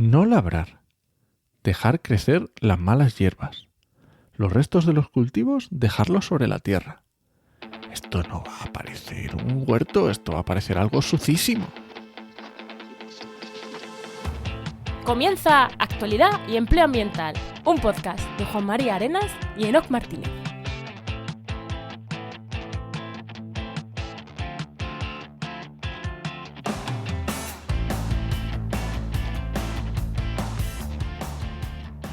No labrar. Dejar crecer las malas hierbas. Los restos de los cultivos, dejarlos sobre la tierra. Esto no va a parecer un huerto, esto va a parecer algo sucísimo. Comienza Actualidad y Empleo Ambiental, un podcast de Juan María Arenas y Enoc Martínez.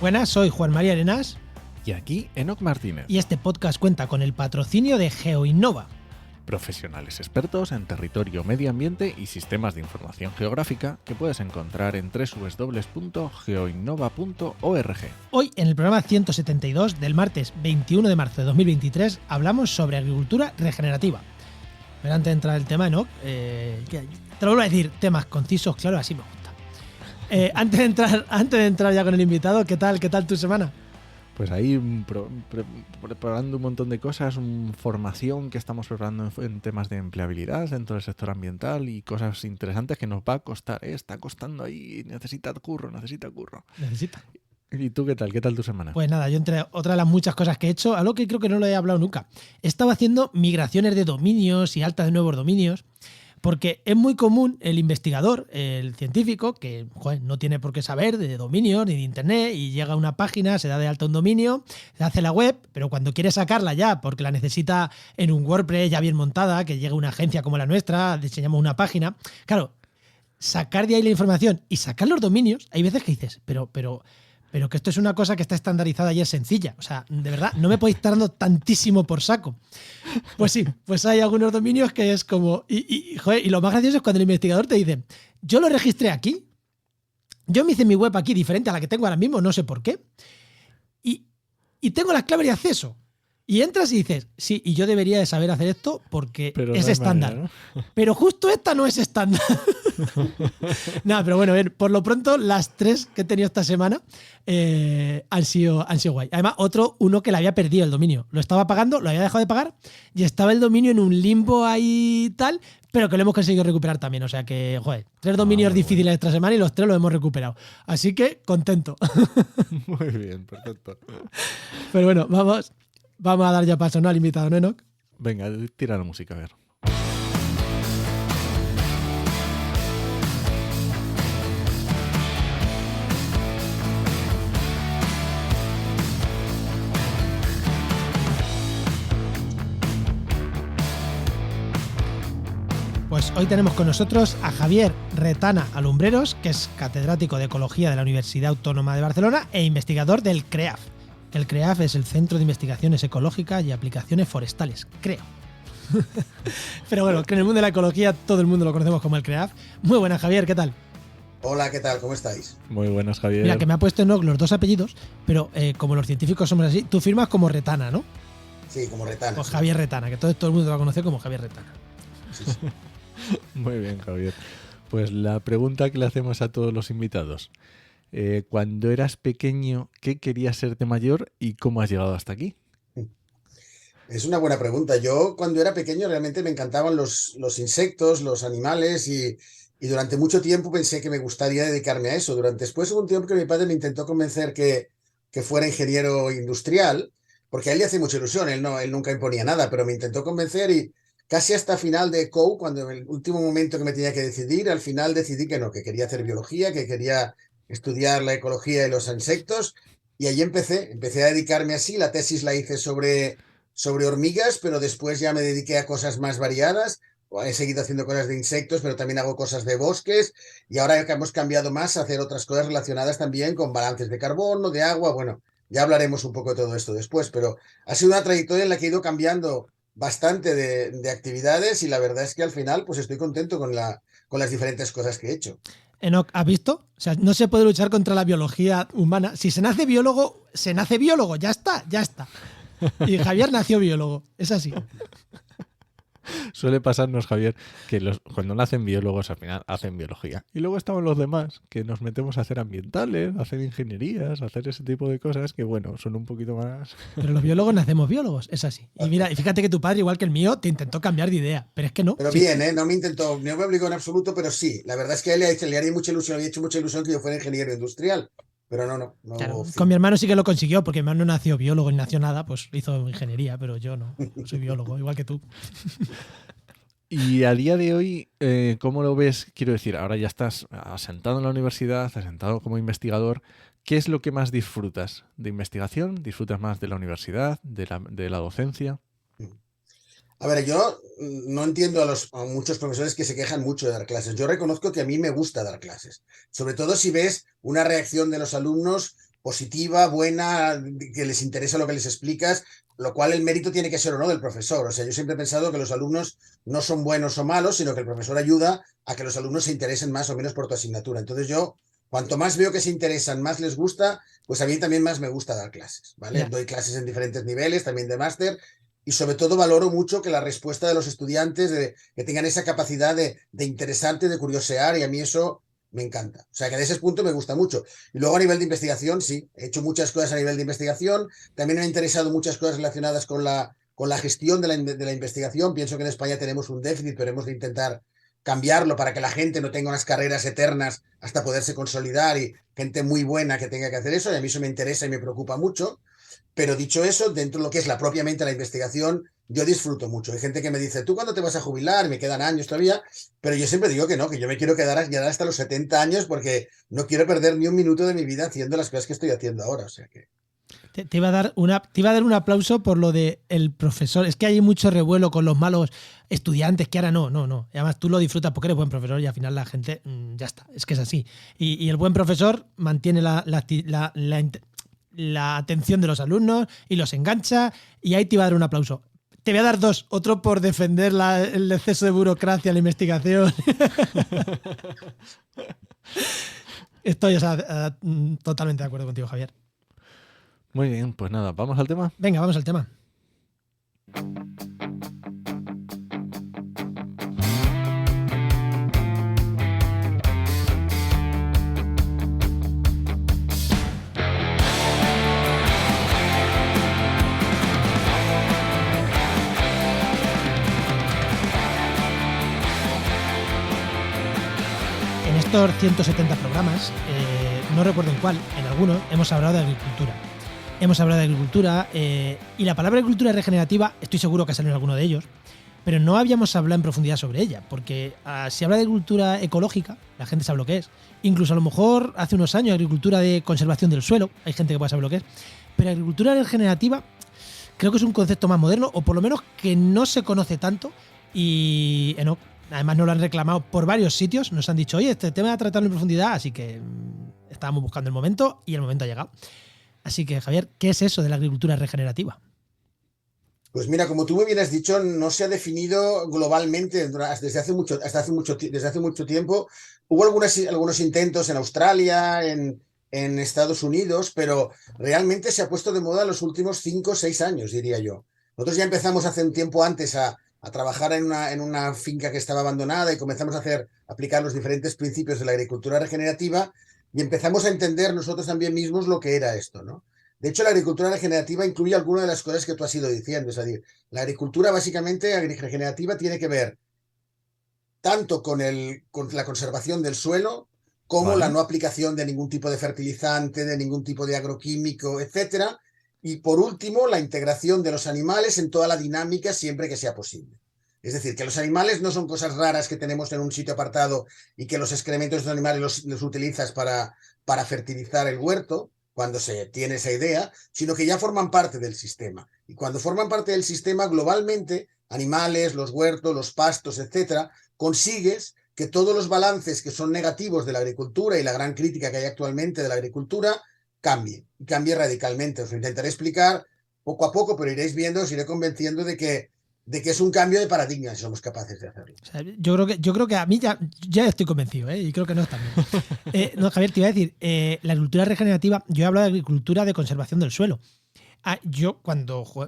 Buenas, soy Juan María Arenas. Y aquí Enoc Martínez. Y este podcast cuenta con el patrocinio de GeoInnova. Profesionales expertos en territorio, medio ambiente y sistemas de información geográfica que puedes encontrar en www.geoinnova.org. Hoy, en el programa 172 del martes 21 de marzo de 2023, hablamos sobre agricultura regenerativa. Pero antes de entrar en el tema, Enoc, te lo vuelvo a decir, temas concisos, claro, así me gusta. Antes de entrar ya con el invitado, ¿qué tal tu semana? Pues ahí preparando un montón de cosas, formación que estamos preparando en temas de empleabilidad dentro del sector ambiental y cosas interesantes que nos va a costar. Está costando ahí, necesita curro. Necesita. ¿Y tú qué tal? ¿Qué tal tu semana? Pues nada, yo entre otras de las muchas cosas que he hecho, algo que creo que no lo he hablado nunca, he estado haciendo migraciones de dominios y altas de nuevos dominios. Porque es muy común el investigador, el científico, que no tiene por qué saber de dominio ni de internet y llega a una página, se da de alta un dominio, se hace la web, pero cuando quiere sacarla ya, porque la necesita en un WordPress ya bien montada, que llega una agencia como la nuestra, diseñamos una página. Claro, sacar de ahí la información y sacar los dominios, hay veces que dices, pero que esto es una cosa que está estandarizada y es sencilla. O sea, de verdad, no me podéis estar dando tantísimo por saco. Pues sí, pues hay algunos dominios que es como... Y lo más gracioso es cuando el investigador te dice, yo lo registré aquí, yo me hice mi web aquí diferente a la que tengo ahora mismo, no sé por qué, y tengo las claves de acceso. Y entras y dices, sí, y yo debería de saber hacer esto porque pero es no estándar. Manera, ¿no? Pero justo esta no es estándar. Nada, pero bueno, por lo pronto las tres que he tenido esta semana han sido guay. Además, uno que le había perdido el dominio. Lo estaba pagando, lo había dejado de pagar y estaba el dominio en un limbo ahí tal, pero que lo hemos conseguido recuperar también. O sea que, tres dominios difíciles esta semana y los tres los hemos recuperado. Así que, contento. Muy bien, perfecto. Pero bueno, Vamos a dar ya paso, ¿no? Al invitado, ¿no, Enoc? Venga, tira la música, a ver. Pues hoy tenemos con nosotros a Javier Retana Alumbreros, que es catedrático de Ecología de la Universidad Autónoma de Barcelona e investigador del CREAF. El CREAF es el Centro de Investigaciones Ecológicas y Aplicaciones Forestales, creo. Pero bueno, que en el mundo de la ecología todo el mundo lo conocemos como el CREAF. Muy buenas, Javier, ¿qué tal? Hola, ¿qué tal? ¿Cómo estáis? Muy buenas, Javier. Mira, que me ha puesto Enoc los dos apellidos, pero como los científicos somos así, tú firmas como Retana, ¿no? Sí, como Retana. Pues sí. Javier Retana, que todo el mundo lo va a conocer como Javier Retana. Sí. Muy bien, Javier. Pues la pregunta que le hacemos a todos los invitados. Cuando eras pequeño, ¿qué querías ser de mayor y cómo has llegado hasta aquí? Es una buena pregunta. Yo cuando era pequeño realmente me encantaban los insectos, los animales y durante mucho tiempo pensé que me gustaría dedicarme a eso. Después hubo un tiempo que mi padre me intentó convencer que fuera ingeniero industrial, porque a él le hace mucha ilusión, él nunca imponía nada, pero me intentó convencer y casi hasta final de COU, cuando en el último momento que me tenía que decidir, al final decidí que no, que quería hacer biología, que quería estudiar la ecología de los insectos y ahí empecé a dedicarme así. La tesis la hice sobre hormigas, pero después ya me dediqué a cosas más variadas. He seguido haciendo cosas de insectos, pero también hago cosas de bosques y ahora hemos cambiado más a hacer otras cosas relacionadas también con balances de carbono, de agua. Bueno, ya hablaremos un poco de todo esto después, pero ha sido una trayectoria en la que he ido cambiando bastante de actividades y la verdad es que al final pues estoy contento con las diferentes cosas que he hecho. Enoc, ¿has visto? O sea, no se puede luchar contra la biología humana. Si se nace biólogo, ya está. Y Javier nació biólogo, es así. Suele pasarnos, Javier, que cuando nacen biólogos al final hacen biología. Y luego estamos los demás, que nos metemos a hacer ambientales, a hacer ingenierías, a hacer ese tipo de cosas que, bueno, son un poquito más... Pero los biólogos nacemos biólogos, es así. Y mira, y fíjate que tu padre, igual que el mío, te intentó cambiar de idea, pero es que no. Pero Sí. bien, no me obligó en absoluto, pero sí. La verdad es que a él le haría mucha ilusión, había hecho mucha ilusión que yo fuera ingeniero industrial. Pero no Claro, hubo fin. con mi hermano sí que lo consiguió, porque mi hermano no nació biólogo ni nació nada, pues hizo ingeniería, pero yo no soy biólogo, igual que tú. Y a día de hoy, ¿cómo lo ves? Quiero decir, ahora ya estás asentado en la universidad, asentado como investigador. ¿Qué es lo que más disfrutas de investigación? ¿Disfrutas más de la universidad, de la docencia? A ver, yo no entiendo a muchos profesores que se quejan mucho de dar clases. Yo reconozco que a mí me gusta dar clases, sobre todo si ves una reacción de los alumnos positiva, buena, que les interesa lo que les explicas, lo cual el mérito tiene que ser o no del profesor. O sea, yo siempre he pensado que los alumnos no son buenos o malos, sino que el profesor ayuda a que los alumnos se interesen más o menos por tu asignatura. Entonces yo, cuanto más veo que se interesan, más les gusta, pues a mí también más me gusta dar clases, ¿vale? Ya. Doy clases en diferentes niveles, también de máster, y sobre todo valoro mucho que la respuesta de los estudiantes, que tengan esa capacidad de interesarte, de curiosear, y a mí eso me encanta. O sea, que de ese punto me gusta mucho. Y luego a nivel de investigación, sí, he hecho muchas cosas a nivel de investigación, también me han interesado muchas cosas relacionadas con la gestión de la investigación. Pienso que en España tenemos un déficit, pero hemos de intentar cambiarlo para que la gente no tenga unas carreras eternas hasta poderse consolidar, y gente muy buena que tenga que hacer eso, y a mí eso me interesa y me preocupa mucho. Pero dicho eso, dentro de lo que es propiamente la investigación, yo disfruto mucho. Hay gente que me dice, ¿tú cuándo te vas a jubilar? Me quedan años todavía, pero yo siempre digo que no, que yo me quiero quedar hasta los 70 años porque no quiero perder ni un minuto de mi vida haciendo las cosas que estoy haciendo ahora. O sea que... Te iba a dar un aplauso por lo de el profesor. Es que hay mucho revuelo con los malos estudiantes, que ahora no. Y además tú lo disfrutas porque eres buen profesor y al final la gente, ya está, es que es así. Y el buen profesor mantiene la atención de los alumnos y los engancha, y ahí te iba a dar un aplauso. Te voy a dar dos, otro por defender el exceso de burocracia en la investigación. Estoy totalmente de acuerdo contigo, Javier. Muy bien, pues nada, ¿vamos al tema? Venga, vamos al tema. En estos 170 programas, no recuerdo en cuál, en algunos, hemos hablado de agricultura. Y la palabra agricultura regenerativa, estoy seguro que ha salido en alguno de ellos, pero no habíamos hablado en profundidad sobre ella, porque si habla de agricultura ecológica, la gente sabe lo que es. Incluso a lo mejor hace unos años agricultura de conservación del suelo, hay gente que puede saber lo que es, pero agricultura regenerativa creo que es un concepto más moderno, o por lo menos que no se conoce tanto, y además nos lo han reclamado por varios sitios, nos han dicho, oye, este tema a tratarlo en profundidad, así que estábamos buscando el momento y el momento ha llegado. Así que, Javier, ¿qué es eso de la agricultura regenerativa? Pues mira, como tú me bien has dicho, no se ha definido globalmente desde hace mucho tiempo. Hubo algunos intentos en Australia, en Estados Unidos, pero realmente se ha puesto de moda en los últimos 5 o 6 años, diría yo. Nosotros ya empezamos hace un tiempo antes a trabajar en una finca que estaba abandonada, y comenzamos a aplicar los diferentes principios de la agricultura regenerativa, y empezamos a entender nosotros también mismos lo que era esto, ¿no? De hecho, la agricultura regenerativa incluye algunas de las cosas que tú has ido diciendo. Es decir, la agricultura básicamente regenerativa tiene que ver tanto con la conservación del suelo, como la no aplicación de ningún tipo de fertilizante, de ningún tipo de agroquímico, etcétera. Y por último, la integración de los animales en toda la dinámica siempre que sea posible. Es decir, que los animales no son cosas raras que tenemos en un sitio apartado y que los excrementos de los animales los utilizas para fertilizar el huerto, cuando se tiene esa idea, sino que ya forman parte del sistema. Y cuando forman parte del sistema, globalmente, animales, los huertos, los pastos, etcétera, consigues que todos los balances que son negativos de la agricultura y la gran crítica que hay actualmente de la agricultura cambie radicalmente. Os lo intentaré explicar poco a poco, pero iréis viendo, os iré convenciendo de que es un cambio de paradigma si somos capaces de hacerlo. O sea, yo creo que a mí ya estoy convencido, ¿eh? Y creo que no también. No, Javier, te iba a decir, la agricultura regenerativa, yo he hablado de agricultura de conservación del suelo. Yo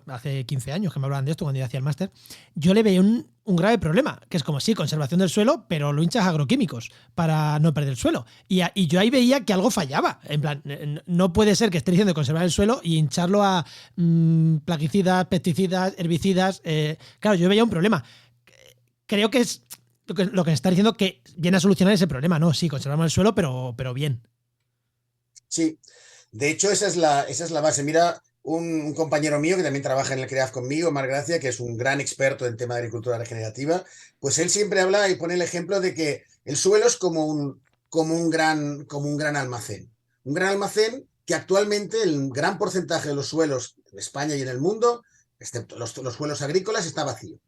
hace 15 años que me hablaban de esto, cuando yo hacía el máster, yo le veía un grave problema, que es como sí, conservación del suelo, pero lo hinchas a agroquímicos para no perder el suelo. Y yo ahí veía que algo fallaba. En plan, no puede ser que esté diciendo conservar el suelo y hincharlo a plaguicidas, pesticidas, herbicidas. Claro, yo veía un problema. Creo que es lo que está diciendo que viene a solucionar ese problema. No, sí, conservamos el suelo, pero bien. Sí, de hecho esa es la base. Mira, un compañero mío que también trabaja en el CREAF conmigo, Mar Gracia, que es un gran experto en tema de agricultura regenerativa, pues él siempre habla y pone el ejemplo de que el suelo es como un gran almacén. Un gran almacén que actualmente el gran porcentaje de los suelos en España y en el mundo, excepto los suelos agrícolas, está vacío.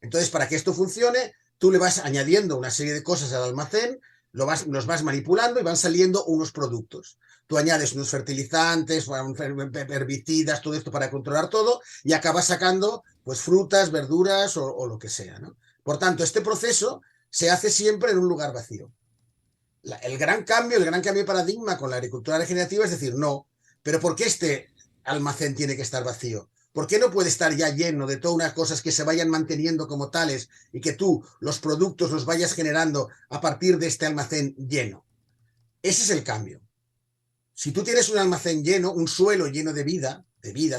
Entonces, para que esto funcione, tú le vas añadiendo una serie de cosas al almacén, los vas manipulando y van saliendo unos productos. Tú añades unos fertilizantes, herbicidas, todo esto para controlar todo y acabas sacando pues frutas, verduras o lo que sea, ¿no? Por tanto, este proceso se hace siempre en un lugar vacío. El gran cambio de paradigma con la agricultura regenerativa es decir, no, pero ¿por qué este almacén tiene que estar vacío? ¿Por qué no puede estar ya lleno de todas unas cosas que se vayan manteniendo como tales y que tú los productos los vayas generando a partir de este almacén lleno? Ese es el cambio. Si tú tienes un almacén lleno, un suelo lleno de vida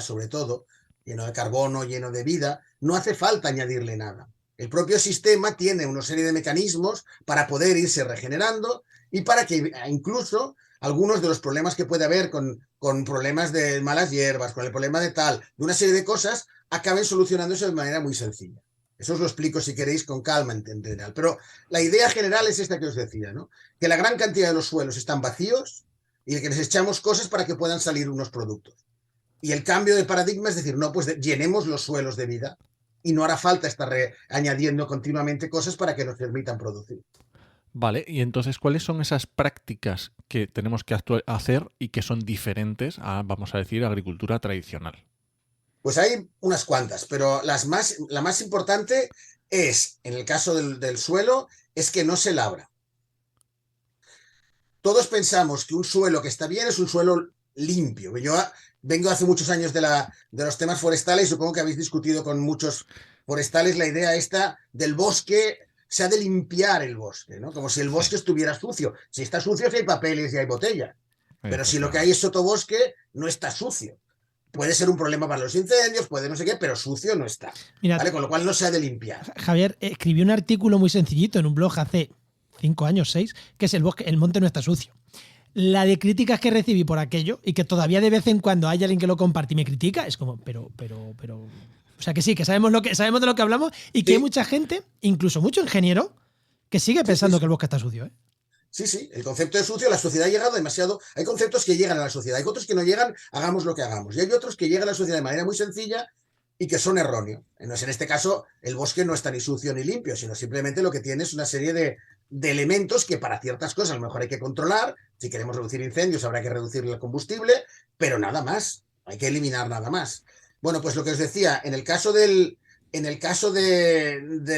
sobre todo, lleno de carbono, lleno de vida, no hace falta añadirle nada. El propio sistema tiene una serie de mecanismos para poder irse regenerando y para que incluso algunos de los problemas que puede haber con problemas de malas hierbas, con el problema de una serie de cosas, acaben solucionándose de manera muy sencilla. Eso os lo explico si queréis con calma en general. Pero la idea general es esta que os decía, ¿no? Que la gran cantidad de los suelos están vacíos y que les echamos cosas para que puedan salir unos productos. Y el cambio de paradigma es decir, no, pues llenemos los suelos de vida y no hará falta estar añadiendo continuamente cosas para que nos permitan producir. Vale, y entonces, ¿cuáles son esas prácticas que tenemos que hacer y que son diferentes a, vamos a decir, agricultura tradicional? Pues hay unas cuantas, pero la más importante es, en el caso del suelo, es que no se labra. Todos pensamos que un suelo que está bien es un suelo limpio. Yo vengo hace muchos años de los temas forestales y supongo que habéis discutido con muchos forestales la idea esta del bosque. Se ha de limpiar el bosque, ¿no? Como si el bosque estuviera sucio. Si está sucio, si hay papeles y hay botellas. Pero si lo que hay es sotobosque, no está sucio. Puede ser un problema para los incendios, puede no sé qué, pero sucio no está. Mira, ¿vale? Con lo cual no se ha de limpiar. Javier, escribí un artículo muy sencillito en un blog hace 5 años, 6, que es el monte no está sucio. La de críticas que recibí por aquello y que todavía de vez en cuando hay alguien que lo comparte y me critica, es como, pero... O sea que sí, que sabemos de lo que hablamos y que hay mucha gente, incluso mucho ingeniero, que sigue pensando que el bosque está sucio, ¿eh? Sí, el concepto de sucio, la sociedad ha llegado demasiado. Hay conceptos que llegan a la sociedad, hay otros que no llegan, hagamos lo que hagamos. Y hay otros que llegan a la sociedad de manera muy sencilla y que son erróneos. En este caso, el bosque no está ni sucio ni limpio, sino simplemente lo que tiene es una serie de elementos que para ciertas cosas a lo mejor hay que controlar. Si queremos reducir incendios, habrá que reducir el combustible, pero nada más. Hay que eliminar nada más. Bueno, pues lo que os decía, en el caso de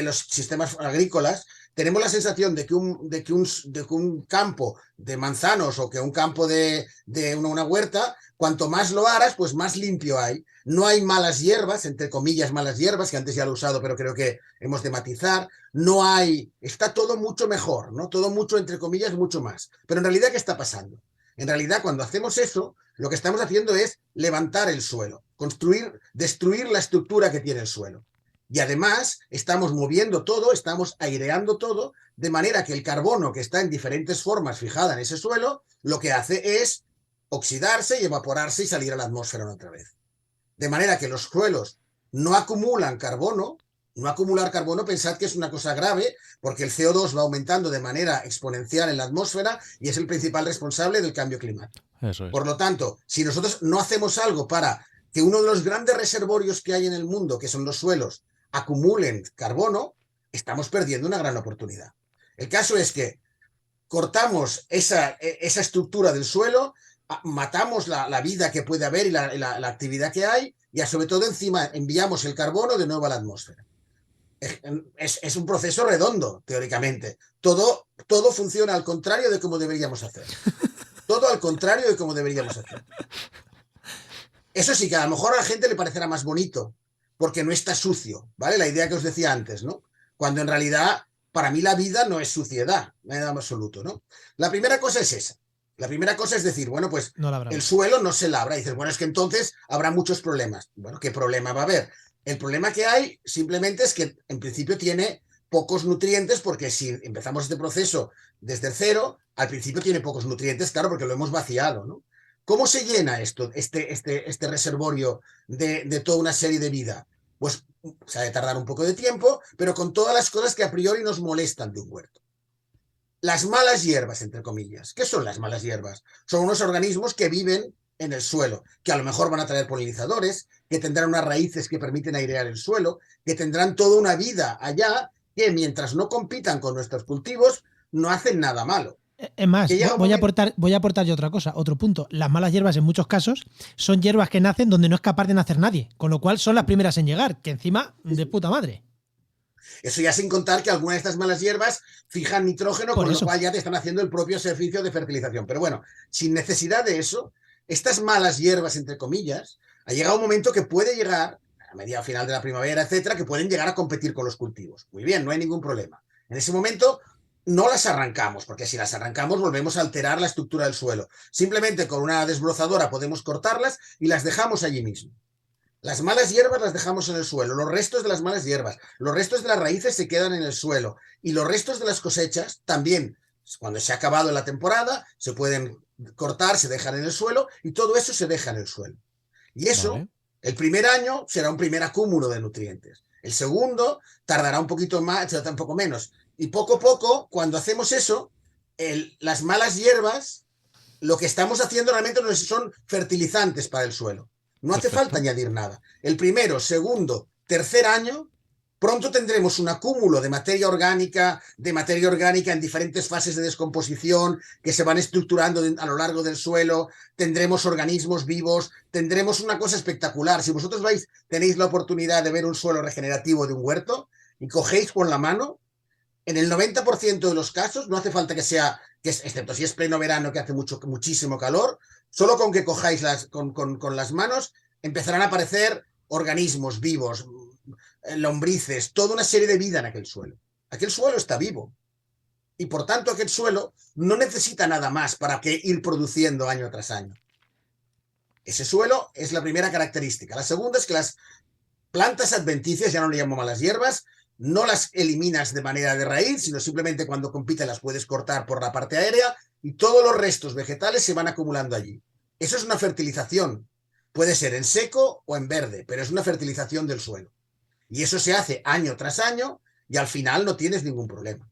los sistemas agrícolas, tenemos la sensación de que un campo de manzanos o que un campo de una huerta, cuanto más lo aras, pues más limpio hay. No hay malas hierbas, entre comillas malas hierbas, que antes ya lo he usado, pero creo que hemos de matizar. Está todo mucho mejor, ¿no? Todo mucho, entre comillas, mucho más. Pero en realidad, ¿qué está pasando? En realidad, cuando hacemos eso, lo que estamos haciendo es levantar el suelo, destruir la estructura que tiene el suelo. Y además estamos moviendo todo, estamos aireando todo, de manera que el carbono que está en diferentes formas fijada en ese suelo, lo que hace es oxidarse y evaporarse y salir a la atmósfera otra vez. De manera que los suelos no acumulan carbono. No acumular carbono, pensad que es una cosa grave, porque el CO2 va aumentando de manera exponencial en la atmósfera y es el principal responsable del cambio climático. Eso es. Por lo tanto, si nosotros no hacemos algo para que uno de los grandes reservorios que hay en el mundo, que son los suelos, acumulen carbono, estamos perdiendo una gran oportunidad. El caso es que cortamos esa estructura del suelo, matamos la vida que puede haber y la actividad que hay, y sobre todo encima enviamos el carbono de nuevo a la atmósfera. Es un proceso redondo, teóricamente. Todo funciona al contrario de como deberíamos hacer. Todo al contrario de como deberíamos hacer. Eso sí, que a lo mejor a la gente le parecerá más bonito, porque no está sucio, ¿vale? La idea que os decía antes, ¿no? Cuando en realidad, para mí la vida no es suciedad, nada en absoluto, ¿no? La primera cosa es esa. La primera cosa es decir, bueno, pues No labramos. el suelo no se labra. Y dices, bueno, es que entonces habrá muchos problemas. Bueno, ¿qué problema va a haber? El problema que hay simplemente es que en principio tiene pocos nutrientes, porque si empezamos este proceso desde cero, al principio tiene pocos nutrientes, claro, porque lo hemos vaciado, ¿no? ¿Cómo se llena esto, este reservorio de toda una serie de vida? Pues se ha de tardar un poco de tiempo, pero con todas las cosas que a priori nos molestan de un huerto. Las malas hierbas, entre comillas. ¿Qué son las malas hierbas? Son unos organismos que viven en el suelo, que a lo mejor van a traer polinizadores, que tendrán unas raíces que permiten airear el suelo, que tendrán toda una vida allá, que mientras no compitan con nuestros cultivos, no hacen nada malo. Es más, voy a momento... aportar yo otra cosa, otro punto. Las malas hierbas en muchos casos son hierbas que nacen donde no es capaz de nacer nadie, con lo cual son las primeras en llegar, que encima de puta madre. Eso ya sin contar que algunas de estas malas hierbas fijan nitrógeno, con lo cual ya te están haciendo el propio servicio de fertilización. Pero bueno, sin necesidad de eso, estas malas hierbas, entre comillas, ha llegado un momento que puede llegar, a media final de la primavera, etcétera, que pueden llegar a competir con los cultivos. Muy bien, no hay ningún problema. En ese momento no las arrancamos, porque si las arrancamos volvemos a alterar la estructura del suelo. Simplemente con una desbrozadora podemos cortarlas y las dejamos allí mismo. Las malas hierbas las dejamos en el suelo, los restos de las malas hierbas, los restos de las raíces se quedan en el suelo y los restos de las cosechas también, cuando se ha acabado la temporada, se pueden cortar, se dejan en el suelo y todo eso se deja en el suelo. Y eso, vale. El primer año será un primer acúmulo de nutrientes. El segundo tardará un poquito más, un poco menos. Y poco a poco, cuando hacemos eso, las malas hierbas, lo que estamos haciendo realmente son fertilizantes para el suelo. No hace falta añadir nada. El primero, segundo, tercer año, pronto tendremos un acúmulo de materia orgánica en diferentes fases de descomposición que se van estructurando a lo largo del suelo, tendremos organismos vivos, tendremos una cosa espectacular. Si vosotros tenéis la oportunidad de ver un suelo regenerativo de un huerto y cogéis con la mano, en el 90% de los casos, no hace falta que sea, excepto si es pleno verano que hace muchísimo calor, solo con que cojáis con las manos empezarán a aparecer organismos vivos, lombrices, toda una serie de vida en aquel suelo. Aquel suelo está vivo y por tanto aquel suelo no necesita nada más para que ir produciendo año tras año. Ese suelo es la primera característica. La segunda es que las plantas adventicias, ya no le llamo malas hierbas, no las eliminas de manera de raíz, sino simplemente cuando compiten las puedes cortar por la parte aérea y todos los restos vegetales se van acumulando allí. Eso es una fertilización. Puede ser en seco o en verde, pero es una fertilización del suelo. Y eso se hace año tras año y al final no tienes ningún problema.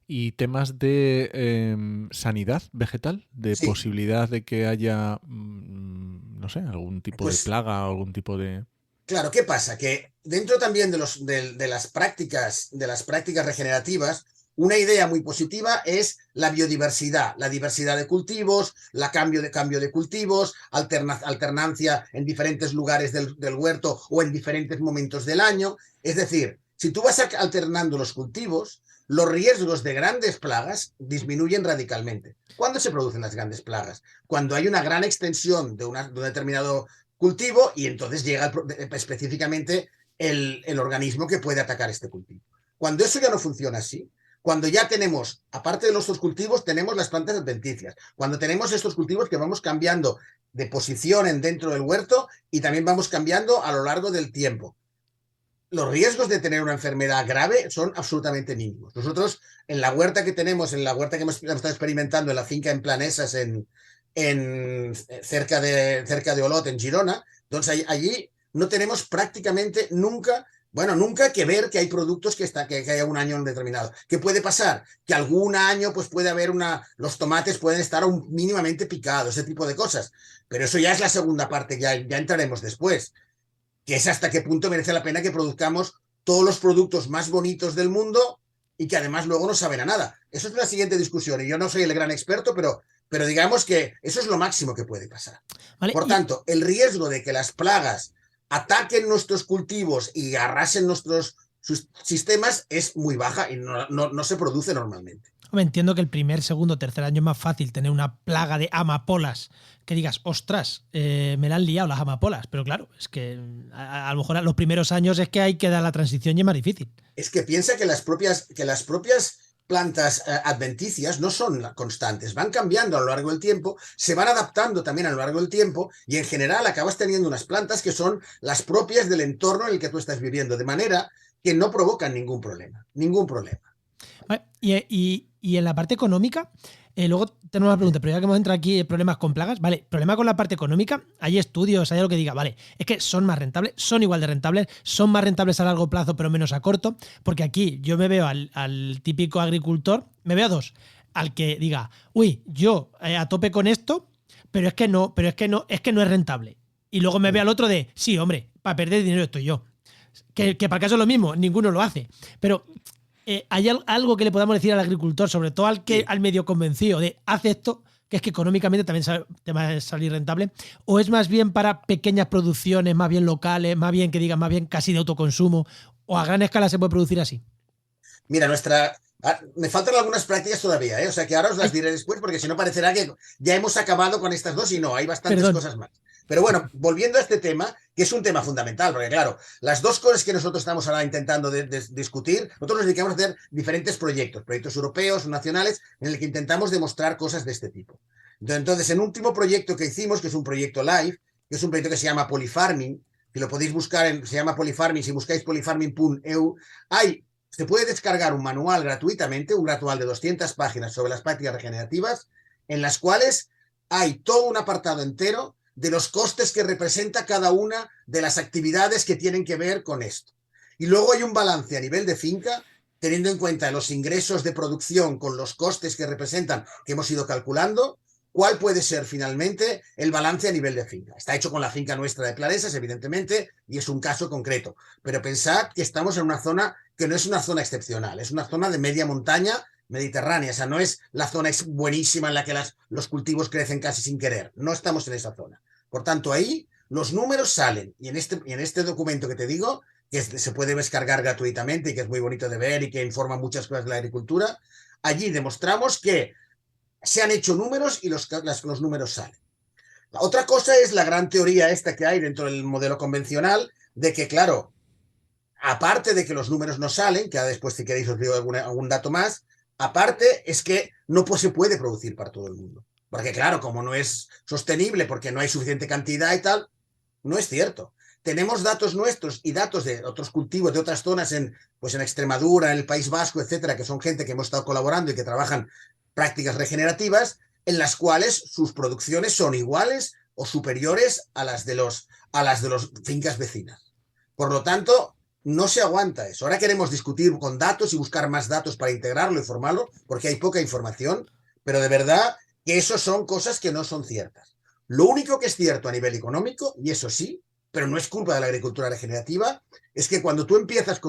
¿Y temas de sanidad vegetal? ¿De posibilidad de que haya, no sé, algún tipo de plaga o algún tipo de...? Claro, ¿qué pasa? Que dentro también de las prácticas regenerativas, una idea muy positiva es la biodiversidad, la diversidad de cultivos, cambio de cultivos, alternancia en diferentes lugares del huerto o en diferentes momentos del año. Es decir, si tú vas alternando los cultivos, los riesgos de grandes plagas disminuyen radicalmente. ¿Cuándo se producen las grandes plagas? Cuando hay una gran extensión de un determinado cultivo y entonces llega específicamente el organismo que puede atacar este cultivo. Cuando eso ya no funciona así, cuando ya tenemos, aparte de nuestros cultivos, tenemos las plantas adventicias, cuando tenemos estos cultivos que vamos cambiando de posición dentro del huerto y también vamos cambiando a lo largo del tiempo, los riesgos de tener una enfermedad grave son absolutamente mínimos. Nosotros en la huerta que tenemos, en la huerta que hemos estado experimentando en la finca en Planesas, cerca de Olot, en Girona, entonces allí no tenemos prácticamente nunca que ver que hay productos que haya un año determinado. ¿Qué puede pasar? Que algún año pues puede haber los tomates pueden estar mínimamente picados, ese tipo de cosas. Pero eso ya es la segunda parte, ya entraremos después, que es hasta qué punto merece la pena que produzcamos todos los productos más bonitos del mundo y que además luego no saben a nada. Eso es la siguiente discusión y yo no soy el gran experto, pero digamos que eso es lo máximo que puede pasar. Vale, por tanto, el riesgo de que las plagas ataquen nuestros cultivos y arrasen nuestros sistemas es muy baja y no se produce normalmente. Hombre, entiendo que el primer, segundo, tercer año es más fácil tener una plaga de amapolas que digas, ostras, me la han liado las amapolas. Pero claro, es que a lo mejor a los primeros años es que hay que dar la transición y es más difícil. Es que piensa que las propias plantas adventicias no son constantes, van cambiando a lo largo del tiempo, se van adaptando también a lo largo del tiempo y en general acabas teniendo unas plantas que son las propias del entorno en el que tú estás viviendo, de manera que no provocan ningún problema, ningún problema. Y en la parte económica, luego tenemos una pregunta, pero ya que hemos entrado aquí, problemas con plagas, vale, problema con la parte económica, hay estudios, hay algo que diga, vale, es que son más rentables, son igual de rentables, son más rentables a largo plazo, pero menos a corto, porque aquí yo me veo al típico agricultor, me veo a dos, al que diga, uy, yo a tope con esto, pero es que no es rentable. Y luego me veo al otro de, sí, hombre, para perder dinero estoy yo. Que para el caso es lo mismo, ninguno lo hace. Pero ¿hay algo que le podamos decir al agricultor, sobre todo al medio convencido, de haz esto, que es que económicamente también te va a salir rentable? ¿O es más bien para pequeñas producciones, más bien locales, más bien que digan, más bien casi de autoconsumo? ¿O a gran escala se puede producir así? Mira, me faltan algunas prácticas todavía, ¿eh? O sea que ahora os las diré después porque si no parecerá que ya hemos acabado con estas dos y no, hay bastantes cosas más. Pero bueno, volviendo a este tema, que es un tema fundamental, porque claro, las dos cosas que nosotros estamos ahora intentando discutir, nosotros nos dedicamos a hacer diferentes proyectos europeos, nacionales, en el que intentamos demostrar cosas de este tipo. Entonces, en un último proyecto que hicimos, que es un proyecto live, que es un proyecto que se llama Polyfarming, que lo podéis buscar, se llama Polyfarming, si buscáis polyfarming.eu, se puede descargar un manual gratuitamente, un manual de 200 páginas sobre las prácticas regenerativas, en las cuales hay todo un apartado entero de los costes que representa cada una de las actividades que tienen que ver con esto. Y luego hay un balance a nivel de finca, teniendo en cuenta los ingresos de producción con los costes que representan, que hemos ido calculando, cuál puede ser finalmente el balance a nivel de finca. Está hecho con la finca nuestra de Claresas, evidentemente, y es un caso concreto. Pero pensad que estamos en una zona que no es una zona excepcional, es una zona de media montaña mediterránea, o sea, no es la zona buenísima en la que los cultivos crecen casi sin querer, no estamos en esa zona. Por tanto, ahí los números salen, y en este documento que te digo, que se puede descargar gratuitamente y que es muy bonito de ver y que informa muchas cosas de la agricultura, allí demostramos que se han hecho números y los números salen. La otra cosa es la gran teoría esta que hay dentro del modelo convencional, de que, claro, aparte de que los números no salen, que después si queréis os digo algún dato más, aparte es que no se puede producir para todo el mundo. Porque claro, como no es sostenible, porque no hay suficiente cantidad y tal, no es cierto. Tenemos datos nuestros y datos de otros cultivos de otras zonas en Extremadura, en el País Vasco, etcétera, que son gente que hemos estado colaborando y que trabajan prácticas regenerativas, en las cuales sus producciones son iguales o superiores a las de los fincas vecinas. Por lo tanto, no se aguanta eso. Ahora queremos discutir con datos y buscar más datos para integrarlo y formarlo, porque hay poca información, pero de verdad que eso son cosas que no son ciertas. Lo único que es cierto a nivel económico, y eso sí, pero no es culpa de la agricultura regenerativa, es que cuando tú empiezas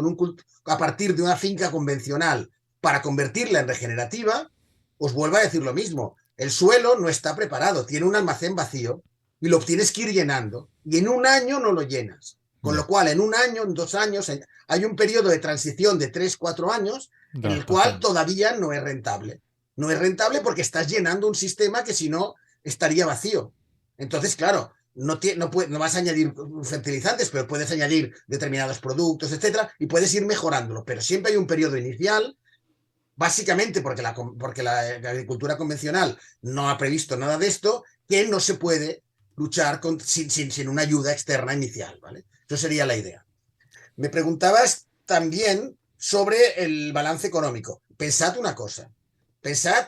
a partir de una finca convencional para convertirla en regenerativa, os vuelvo a decir lo mismo, el suelo no está preparado, tiene un almacén vacío y lo tienes que ir llenando, y en un año no lo llenas. Con lo cual, en un año, en 2 años, hay un periodo de transición de 3, 4 años en el cual todavía no es rentable. No es rentable porque estás llenando un sistema que si no estaría vacío. Entonces, claro, no vas a añadir fertilizantes, pero puedes añadir determinados productos, etcétera, y puedes ir mejorándolo. Pero siempre hay un periodo inicial, básicamente porque la agricultura convencional no ha previsto nada de esto, que no se puede luchar sin una ayuda externa inicial, ¿vale? Eso sería la idea. Me preguntabas también sobre el balance económico. Pensad una cosa. Pensad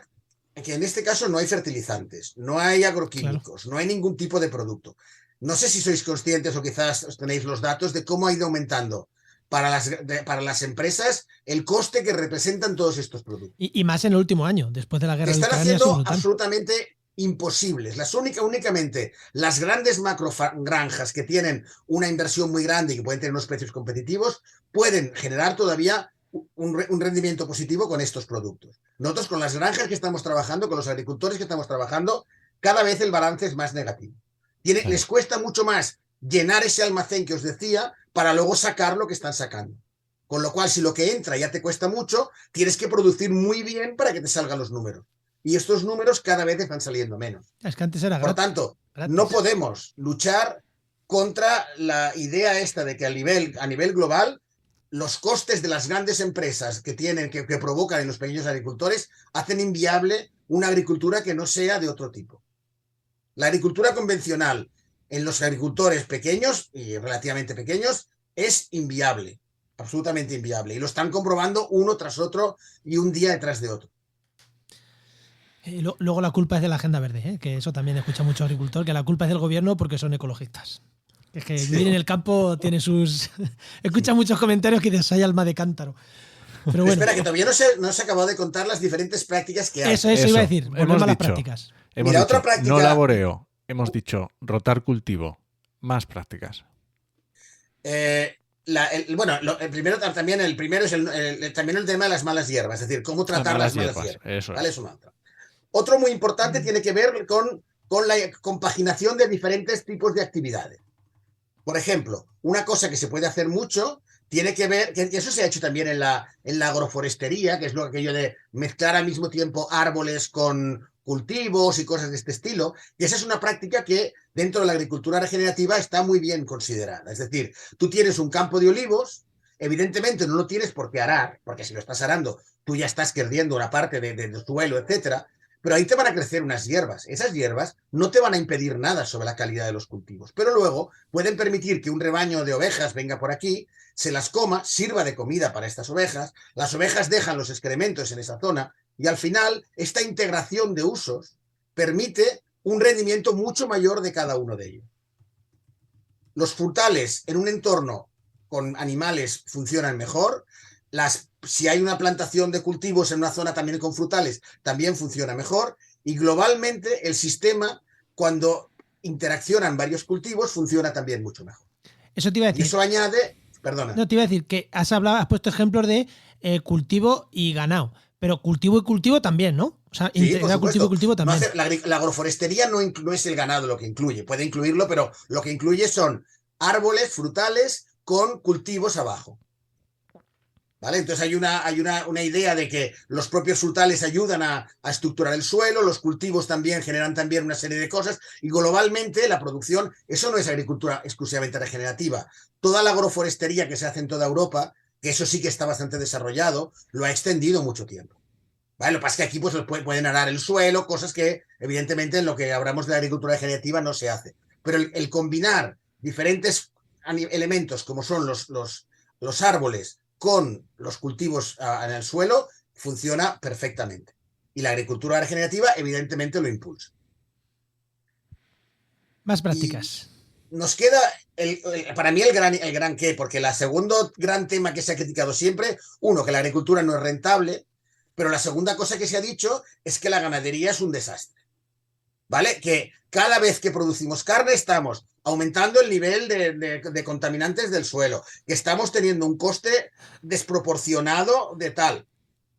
que en este caso no hay fertilizantes, no hay agroquímicos, claro, no hay ningún tipo de producto. No sé si sois conscientes o quizás os tenéis los datos de cómo ha ido aumentando para las empresas el coste que representan todos estos productos. Y más en el último año, después de la guerra de Ucrania. Están haciendo absolutamente imposibles. Únicamente las grandes macrogranjas que tienen una inversión muy grande y que pueden tener unos precios competitivos pueden generar todavía un rendimiento positivo con estos productos. Nosotros con las granjas que estamos trabajando, con los agricultores que estamos trabajando, cada vez el balance es más negativo. Les cuesta mucho más llenar ese almacén que os decía para luego sacar lo que están sacando. Con lo cual, si lo que entra ya te cuesta mucho, tienes que producir muy bien para que te salgan los números. Y estos números cada vez están saliendo menos. Es que antes era Por gratis. tanto, no podemos luchar contra la idea esta de que a nivel global los costes de las grandes empresas que provocan en los pequeños agricultores hacen inviable una agricultura que no sea de otro tipo. La agricultura convencional en los agricultores pequeños y relativamente pequeños es inviable, absolutamente inviable. Y lo están comprobando uno tras otro y un día detrás de otro. Luego la culpa es de la Agenda Verde, ¿eh? Que eso también escucha mucho agricultor, que la culpa es del gobierno porque son ecologistas. Es que vivir en el campo tiene sus... Escucha muchos comentarios que dices, hay alma de cántaro. Pero bueno. Espera, que todavía no se acabado de contar las diferentes prácticas que hay. Eso iba a decir. Volvemos a las prácticas. Mira, otra práctica... No laboreo. Hemos dicho rotar cultivo. Más prácticas. El primero es también el tema de las malas hierbas, es decir, cómo tratar las malas hierbas. Eso ¿Vale? Es un mantra. Otro muy importante tiene que ver con la compaginación de diferentes tipos de actividades. Por ejemplo, una cosa que se puede hacer mucho tiene que ver, que eso se ha hecho también en la agroforestería, que es aquello de mezclar al mismo tiempo árboles con cultivos y cosas de este estilo, y esa es una práctica que dentro de la agricultura regenerativa está muy bien considerada. Es decir, tú tienes un campo de olivos, evidentemente no lo tienes por qué arar, porque si lo estás arando, tú ya estás perdiendo una parte del suelo, etcétera, pero ahí te van a crecer unas hierbas. Esas hierbas no te van a impedir nada sobre la calidad de los cultivos, pero luego pueden permitir que un rebaño de ovejas venga por aquí, se las coma, sirva de comida para estas ovejas, las ovejas dejan los excrementos en esa zona y al final esta integración de usos permite un rendimiento mucho mayor de cada uno de ellos. Los frutales en un entorno con animales funcionan mejor. Si hay una plantación de cultivos en una zona también con frutales, también funciona mejor. Y globalmente el sistema, cuando interaccionan varios cultivos, funciona también mucho mejor. Eso te iba a decir. Y eso añade... Perdona. No, te iba a decir que has puesto ejemplos de cultivo y ganado. Pero cultivo y cultivo también, ¿no? O sea, sí, integrar cultivo y cultivo también. La agroforestería no es el ganado lo que incluye. Puede incluirlo, pero lo que incluye son árboles, frutales, con cultivos abajo. ¿Vale? Entonces hay una idea de que los propios frutales ayudan a estructurar el suelo, los cultivos también generan también una serie de cosas y globalmente la producción, eso no es agricultura exclusivamente regenerativa. Toda la agroforestería que se hace en toda Europa, que eso sí que está bastante desarrollado, lo ha extendido mucho tiempo. ¿Vale? Lo que pasa es que aquí pues, pueden arar el suelo, cosas que evidentemente en lo que hablamos de la agricultura regenerativa no se hace. Pero el combinar diferentes elementos como son los árboles, con los cultivos en el suelo, funciona perfectamente. Y la agricultura regenerativa, evidentemente, lo impulsa. Más prácticas. Y nos queda, para mí, el gran qué, porque el segundo gran tema que se ha criticado siempre, uno, que la agricultura no es rentable, pero la segunda cosa que se ha dicho es que la ganadería es un desastre. ¿Vale? Que cada vez que producimos carne estamos aumentando el nivel de contaminantes del suelo, que estamos teniendo un coste desproporcionado de tal.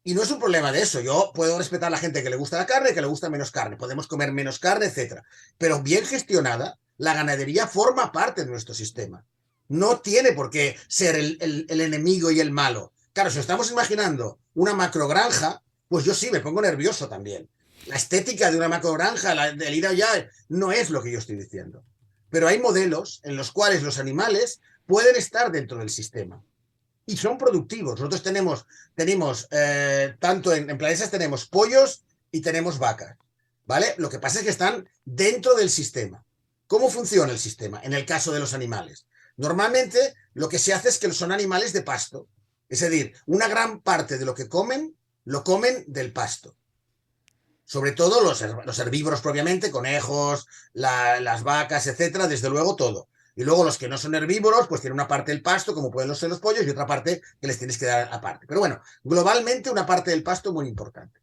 Y no es un problema de eso. Yo puedo respetar a la gente que le gusta la carne, que le gusta menos carne. Podemos comer menos carne, etc. Pero bien gestionada, la ganadería forma parte de nuestro sistema. No tiene por qué ser el enemigo y el malo. Claro, si estamos imaginando una macrogranja, pues yo sí me pongo nervioso también. La estética de una macrogranja, del ir allá, no es lo que yo estoy diciendo. Pero hay modelos en los cuales los animales pueden estar dentro del sistema y son productivos. Nosotros tenemos tanto en Planesas tenemos pollos y tenemos vacas, ¿vale? Lo que pasa es que están dentro del sistema. ¿Cómo funciona el sistema en el caso de los animales? Normalmente lo que se hace es que son animales de pasto. Es decir, una gran parte de lo que comen, lo comen del pasto. Sobre todo los herbívoros propiamente, conejos, las vacas, etcétera, desde luego todo. Y luego los que no son herbívoros, pues tienen una parte del pasto, como pueden ser los pollos, y otra parte que les tienes que dar aparte. Pero bueno, globalmente una parte del pasto muy importante.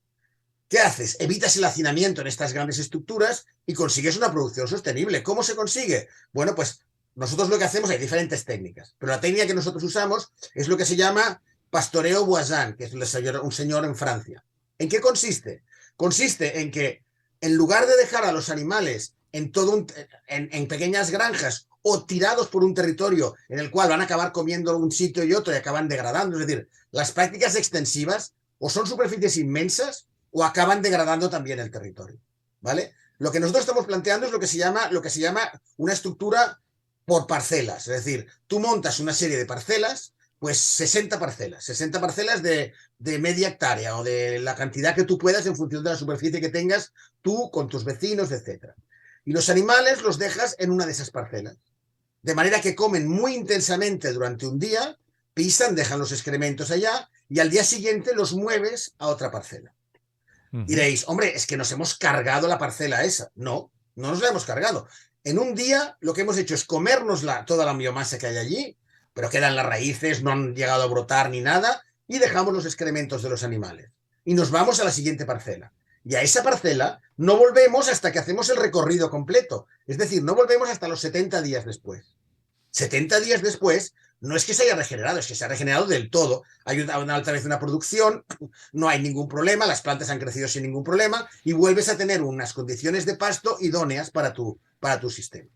¿Qué haces? Evitas el hacinamiento en estas grandes estructuras y consigues una producción sostenible. ¿Cómo se consigue? Bueno, pues nosotros lo que hacemos, hay diferentes técnicas, pero la técnica que nosotros usamos es lo que se llama pastoreo Voisin, que es un señor en Francia. ¿En qué consiste? Consiste en que en lugar de dejar a los animales en pequeñas granjas o tirados por un territorio en el cual van a acabar comiendo un sitio y otro y acaban degradando. Es decir, las prácticas extensivas o son superficies inmensas o acaban degradando también el territorio, ¿vale? Lo que nosotros estamos planteando es lo que se llama una estructura por parcelas. Es decir, tú montas una serie de parcelas, pues 60 parcelas de media hectárea o de la cantidad que tú puedas en función de la superficie que tengas tú con tus vecinos, etc. Y los animales los dejas en una de esas parcelas. De manera que comen muy intensamente durante un día, pisan, dejan los excrementos allá y al día siguiente los mueves a otra parcela. Diréis, hombre, es que nos hemos cargado la parcela esa. No, no nos la hemos cargado. En un día lo que hemos hecho es comernos toda la biomasa que hay allí, pero quedan las raíces, no han llegado a brotar ni nada, y dejamos los excrementos de los animales. Y nos vamos a la siguiente parcela. Y a esa parcela no volvemos hasta que hacemos el recorrido completo. Es decir, no volvemos hasta los 70 días después. 70 días después, no es que se haya regenerado, es que se ha regenerado del todo. Hay otra vez una producción, no hay ningún problema, las plantas han crecido sin ningún problema y vuelves a tener unas condiciones de pasto idóneas para tu sistema.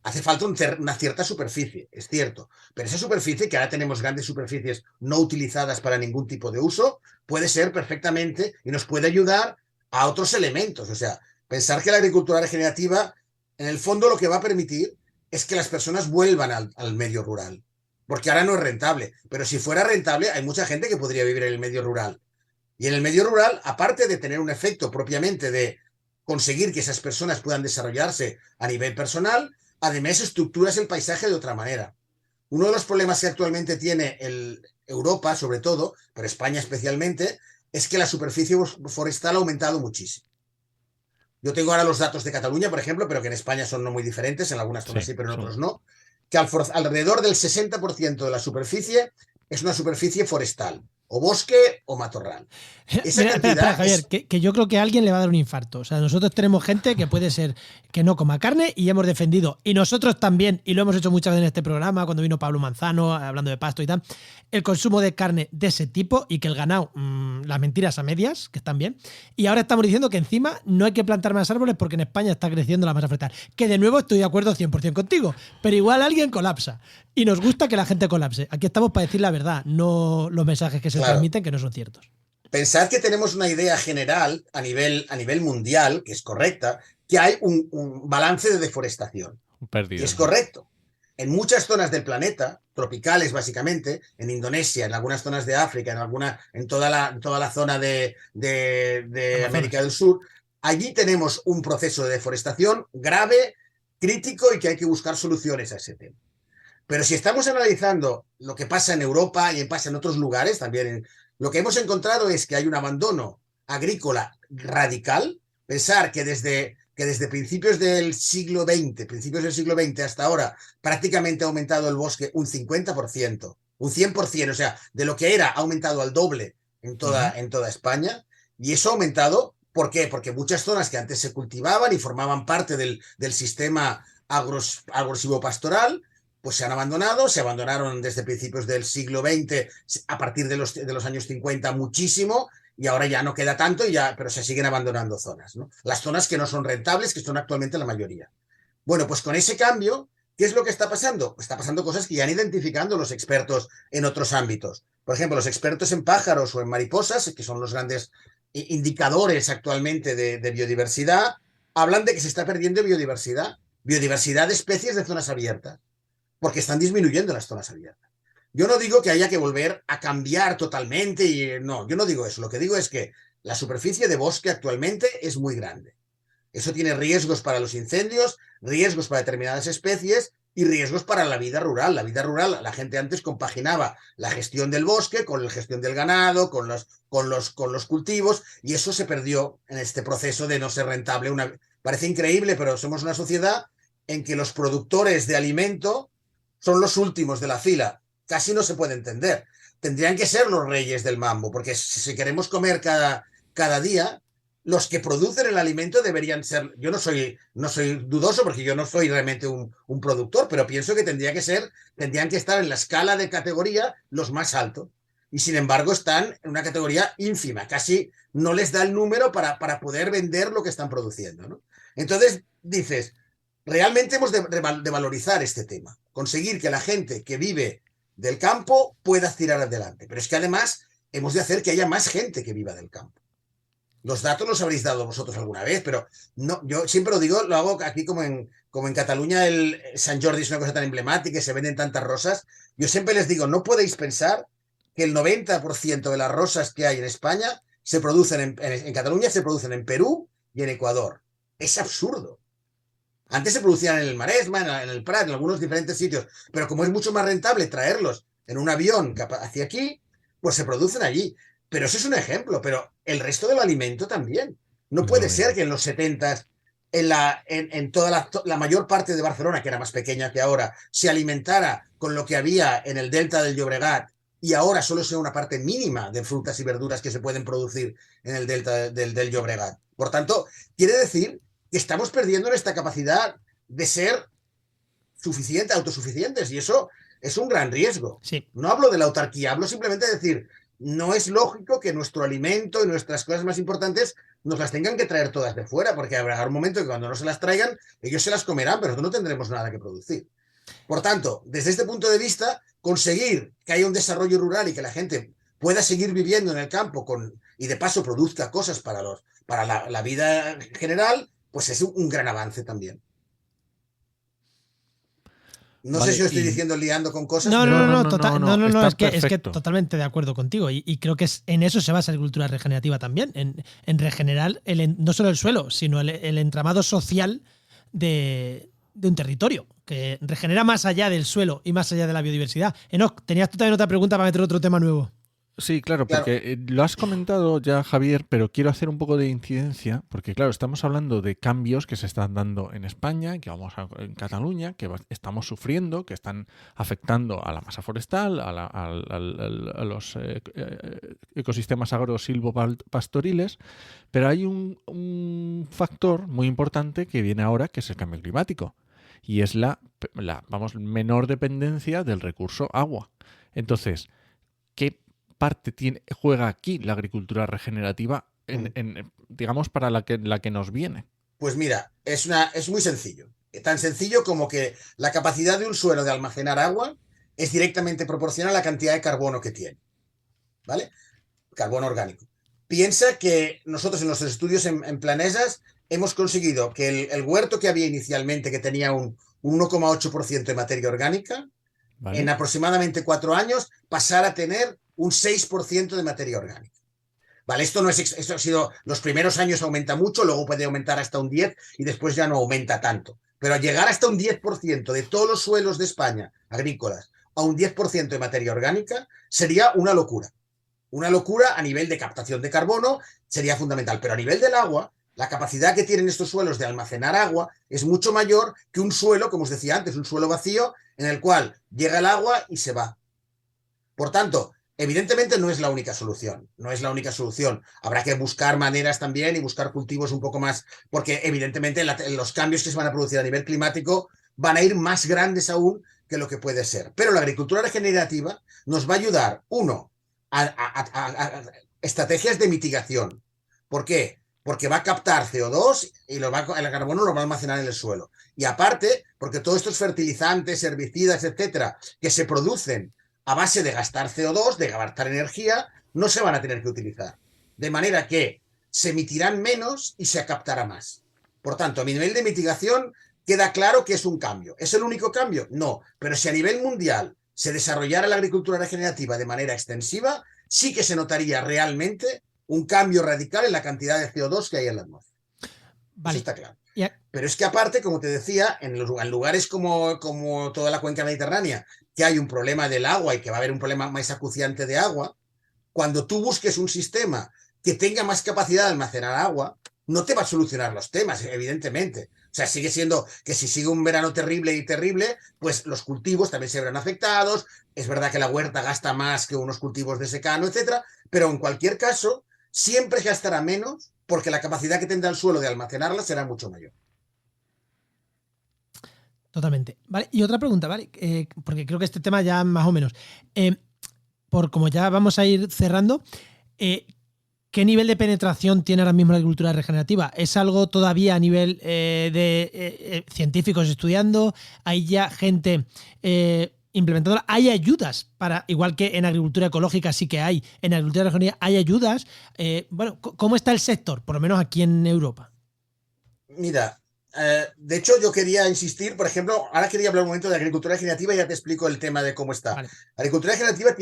Hace falta una cierta superficie, es cierto, pero esa superficie, que ahora tenemos grandes superficies no utilizadas para ningún tipo de uso, puede ser perfectamente y nos puede ayudar a otros elementos. O sea, pensar que la agricultura regenerativa, en el fondo, lo que va a permitir es que las personas vuelvan al medio rural, porque ahora no es rentable, pero si fuera rentable hay mucha gente que podría vivir en el medio rural. Y en el medio rural, aparte de tener un efecto propiamente de conseguir que esas personas puedan desarrollarse a nivel personal, además estructuras el paisaje de otra manera. Uno de los problemas que actualmente tiene Europa, sobre todo, pero España especialmente, es que la superficie forestal ha aumentado muchísimo. Yo tengo ahora los datos de Cataluña, por ejemplo, pero que en España son no muy diferentes, en algunas zonas sí, pero en otros no, que alrededor del 60% de la superficie es una superficie forestal, o bosque o matorral. Esa Mira, espera, Javier, que yo creo que a alguien le va a dar un infarto. O sea, nosotros tenemos gente que puede ser que no coma carne y hemos defendido, y nosotros también, y lo hemos hecho muchas veces en este programa, cuando vino Pablo Manzano hablando de pasto y tal, el consumo de carne de ese tipo y que el ganado, las mentiras a medias, que están bien. Y ahora estamos diciendo que encima no hay que plantar más árboles porque en España está creciendo la masa forestal. Que de nuevo estoy de acuerdo 100% contigo, pero igual alguien colapsa. Y nos gusta que la gente colapse. Aquí estamos para decir la verdad, no los mensajes que se transmiten que no son ciertos. Pensad que tenemos una idea general a nivel mundial, que es correcta, que hay un balance de deforestación. Perdido. Y es correcto. En muchas zonas del planeta, tropicales básicamente, en Indonesia, en algunas zonas de África, en toda la zona de América del Sur, allí tenemos un proceso de deforestación grave, crítico y que hay que buscar soluciones a ese tema. Pero si estamos analizando lo que pasa en Europa y pasa en otros lugares también, lo que hemos encontrado es que hay un abandono agrícola radical. Pensar que desde principios del siglo XX hasta ahora, prácticamente ha aumentado el bosque un 50%, un 100%, o sea, de lo que era ha aumentado al doble en toda España. Y eso ha aumentado, ¿por qué? Porque muchas zonas que antes se cultivaban y formaban parte del sistema agresivo-pastoral, pues se abandonaron desde principios del siglo XX, a partir de los años 50 muchísimo, y ahora ya no queda tanto, pero se siguen abandonando zonas, ¿no? Las zonas que no son rentables, que son actualmente la mayoría. Bueno, pues con ese cambio, ¿qué es lo que está pasando? Está pasando cosas que ya han identificado los expertos en otros ámbitos. Por ejemplo, los expertos en pájaros o en mariposas, que son los grandes indicadores actualmente de biodiversidad, hablan de que se está perdiendo biodiversidad de especies de zonas abiertas, porque están disminuyendo las zonas abiertas. Yo no digo que haya que volver a cambiar totalmente, no, yo no digo eso. Lo que digo es que la superficie de bosque actualmente es muy grande. Eso tiene riesgos para los incendios, riesgos para determinadas especies y riesgos para la vida rural. La vida rural, la gente antes compaginaba la gestión del bosque con la gestión del ganado, con los cultivos, y eso se perdió en este proceso de no ser rentable. Parece increíble, pero somos una sociedad en que los productores de alimento son los últimos de la fila. Casi no se puede entender. Tendrían que ser los reyes del mambo, porque si queremos comer cada día, los que producen el alimento deberían ser... Yo no soy dudoso porque yo no soy realmente un productor, pero pienso que tendrían que estar en la escala de categoría los más altos. Y sin embargo están en una categoría ínfima, casi no les da el número para poder vender lo que están produciendo, ¿no? Entonces dices, realmente hemos de valorizar este tema, conseguir que la gente que vive del campo pueda tirar adelante. Pero es que además hemos de hacer que haya más gente que viva del campo. Los datos los habréis dado vosotros alguna vez, pero no, yo siempre lo digo, lo hago aquí como en Cataluña el Sant Jordi es una cosa tan emblemática y se venden tantas rosas. Yo siempre les digo, no podéis pensar que el 90% de las rosas que hay en España se producen en Cataluña, se producen en Perú y en Ecuador. Es absurdo. Antes se producían en el Maresma, en el Prat, en algunos diferentes sitios, pero como es mucho más rentable traerlos en un avión hacia aquí, pues se producen allí. Pero eso es un ejemplo, pero el resto del alimento también. No puede ser que en los 70s, en toda la mayor parte de Barcelona, que era más pequeña que ahora, se alimentara con lo que había en el delta del Llobregat y ahora solo sea una parte mínima de frutas y verduras que se pueden producir en el delta del Llobregat. Por tanto, quiere decir que estamos perdiendo esta capacidad de ser autosuficientes, y eso es un gran riesgo. Sí. No hablo de la autarquía, hablo simplemente de decir, no es lógico que nuestro alimento y nuestras cosas más importantes nos las tengan que traer todas de fuera, porque habrá un momento que cuando no se las traigan, ellos se las comerán, pero no tendremos nada que producir. Por tanto, desde este punto de vista, conseguir que haya un desarrollo rural y que la gente pueda seguir viviendo en el campo y de paso produzca cosas para la vida general, pues es un gran avance también. No sé si os estoy diciendo liando con cosas. No, es que totalmente de acuerdo contigo y creo que en eso se basa la agricultura regenerativa también, en regenerar no solo el suelo, sino el entramado social de un territorio, que regenera más allá del suelo y más allá de la biodiversidad. Enoch, tenías tú también otra pregunta para meter otro tema nuevo. Sí, claro, porque lo has comentado ya, Javier, pero quiero hacer un poco de incidencia, porque claro, estamos hablando de cambios que se están dando en España, en Cataluña, que estamos sufriendo, que están afectando a la masa forestal, a los ecosistemas agro-silvopastoriles, pero hay un factor muy importante que viene ahora, que es el cambio climático, y es la menor dependencia del recurso agua. Entonces, ¿qué parte juega aquí la agricultura regenerativa digamos, para la que nos viene? Pues mira, es muy sencillo. Tan sencillo como que la capacidad de un suelo de almacenar agua es directamente proporcional a la cantidad de carbono que tiene. ¿Vale? Carbono orgánico. Piensa que nosotros en los estudios en Planesas hemos conseguido que el huerto que había inicialmente, que tenía un 1,8% de materia orgánica, ¿vale?, en aproximadamente 4 años pasara a tener un 6% de materia orgánica. Vale, esto ha sido, los primeros años aumenta mucho, luego puede aumentar hasta un 10% y después ya no aumenta tanto. Pero al llegar hasta un 10% de todos los suelos de España agrícolas a un 10% de materia orgánica sería una locura. Una locura a nivel de captación de carbono sería fundamental, pero a nivel del agua, la capacidad que tienen estos suelos de almacenar agua es mucho mayor que un suelo, como os decía antes, un suelo vacío en el cual llega el agua y se va. Por tanto, evidentemente no es la única solución, no es la única solución. Habrá que buscar maneras también y buscar cultivos un poco más, porque evidentemente los cambios que se van a producir a nivel climático van a ir más grandes aún que lo que puede ser. Pero la agricultura regenerativa nos va a ayudar, a estrategias de mitigación. ¿Por qué? Porque va a captar CO2 y el carbono lo va a almacenar en el suelo. Y aparte, porque todos estos fertilizantes, herbicidas, etcétera, que se producen a base de gastar CO2, de gastar energía, no se van a tener que utilizar. De manera que se emitirán menos y se captará más. Por tanto, a mi nivel de mitigación queda claro que es un cambio. ¿Es el único cambio? No. Pero si a nivel mundial se desarrollara la agricultura regenerativa de manera extensiva, sí que se notaría realmente un cambio radical en la cantidad de CO2 que hay en la atmósfera. Vale. Eso está claro. Pero es que aparte, como te decía, en lugares como toda la cuenca mediterránea, que hay un problema del agua y que va a haber un problema más acuciante de agua, cuando tú busques un sistema que tenga más capacidad de almacenar agua, no te va a solucionar los temas, evidentemente. O sea, sigue siendo que si sigue un verano terrible, pues los cultivos también se verán afectados. Es verdad que la huerta gasta más que unos cultivos de secano, etcétera, pero en cualquier caso, siempre gastará menos porque la capacidad que tendrá el suelo de almacenarla será mucho mayor. Totalmente. Vale, y otra pregunta, ¿vale? Porque creo que este tema ya más o menos. Como ya vamos a ir cerrando, ¿Qué nivel de penetración tiene ahora mismo la agricultura regenerativa? ¿Es algo todavía a nivel de científicos estudiando? ¿Hay ya gente implementadora? ¿Hay ayudas para, igual que en agricultura ecológica sí que hay, en agricultura regenerativa hay ayudas? Bueno, ¿cómo está el sector, por lo menos aquí en Europa? Mira, de hecho yo quería insistir, por ejemplo, ahora quería hablar un momento de agricultura regenerativa y ya te explico el tema de cómo está. Vale. La agricultura regenerativa